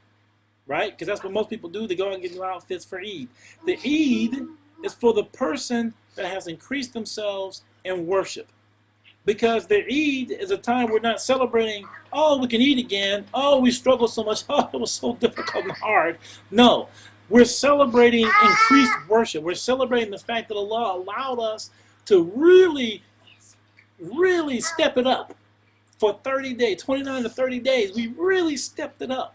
right? Because that's what most people do. They go and get new outfits for Eid. The Eid is for the person that has increased themselves in worship. Because the Eid is a time we're not celebrating, oh, we can eat again, oh, we struggled so much, oh, it was so difficult and hard. No, we're celebrating increased worship. We're celebrating the fact that Allah allowed us to really, really step it up for 30 days, 29 to 30 days. We really stepped it up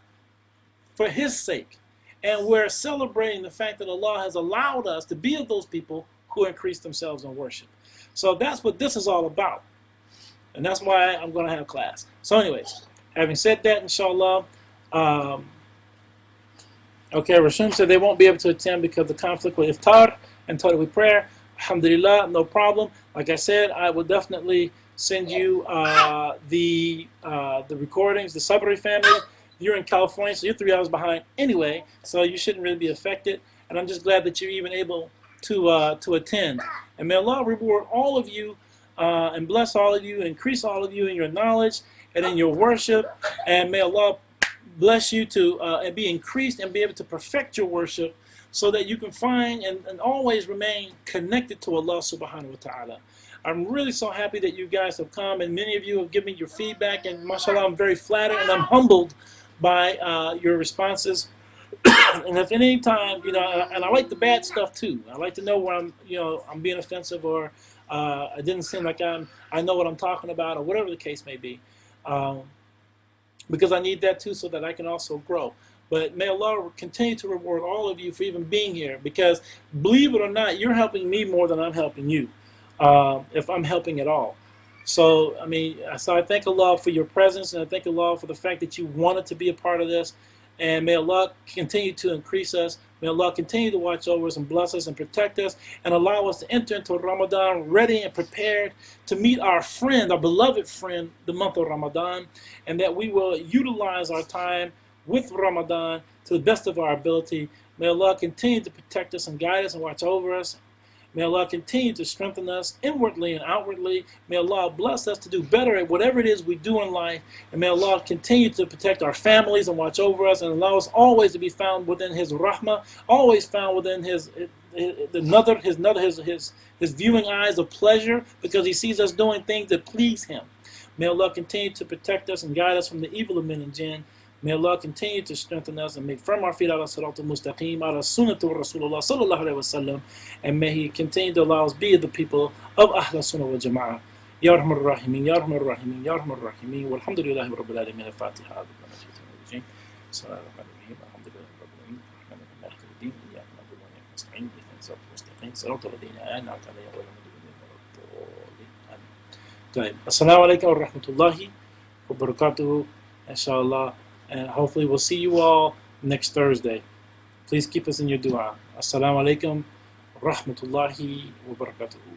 for His sake. And we're celebrating the fact that Allah has allowed us to be of those people who increase themselves in worship. So that's what this is all about. And that's why I'm going to have class. So anyways, having said that, inshallah, okay, Rashum said they won't be able to attend because of the conflict with iftar and Taraweeh prayer. Alhamdulillah, no problem. Like I said, I will definitely send you the recordings, the Sabri family. You're in California, so you're 3 hours behind anyway, so you shouldn't really be affected. And I'm just glad that you're even able to attend. And may Allah reward all of you and bless all of you, increase all of you in your knowledge and in your worship. And may Allah bless you to and be increased and be able to perfect your worship so that you can find and always remain connected to Allah subhanahu wa ta'ala. I'm really so happy that you guys have come, and many of you have given me your feedback, and mashallah, I'm very flattered and I'm humbled by your responses. And if any time, you know, and I like the bad stuff too. I like to know where I'm being offensive, or it didn't seem like I know what I'm talking about, or whatever the case may be. Because I need that too, so that I can also grow. But may Allah continue to reward all of you for even being here, because believe it or not, you're helping me more than I'm helping you, if I'm helping at all. So, I mean, so I thank Allah for your presence, and I thank Allah for the fact that you wanted to be a part of this. And may Allah continue to increase us. May Allah continue to watch over us and bless us and protect us and allow us to enter into Ramadan ready and prepared to meet our friend, our beloved friend, the month of Ramadan, and that we will utilize our time with Ramadan to the best of our ability. May Allah continue to protect us and guide us and watch over us. May Allah continue to strengthen us inwardly and outwardly. May Allah bless us to do better at whatever it is we do in life. And may Allah continue to protect our families and watch over us and allow us always to be found within His rahmah, always found within His viewing eyes of pleasure, because He sees us doing things that please Him. May Allah continue to protect us and guide us from the evil of men and jinn. May Allah continue to strengthen us and make firm our feet ala siratul mustaqim, ala sunnatu Rasulullah sallallahu alayhi wa sallam, and may He continue to allow us be the people of Ahl Sunnah wa Jama'ah. Ya Rahman Rahimin, Ya Rahman Rahimin, Ya Rahman Rahimin, walhamdulillahi rabbil alamin, al-Fatiha. Assalamu alaikum wa rahmatullahi wa barakatuhu, inshallah. And hopefully we'll see you all next Thursday. Please keep us in your dua. Assalamu alaikum wa rahmatullahi wa barakatuhu.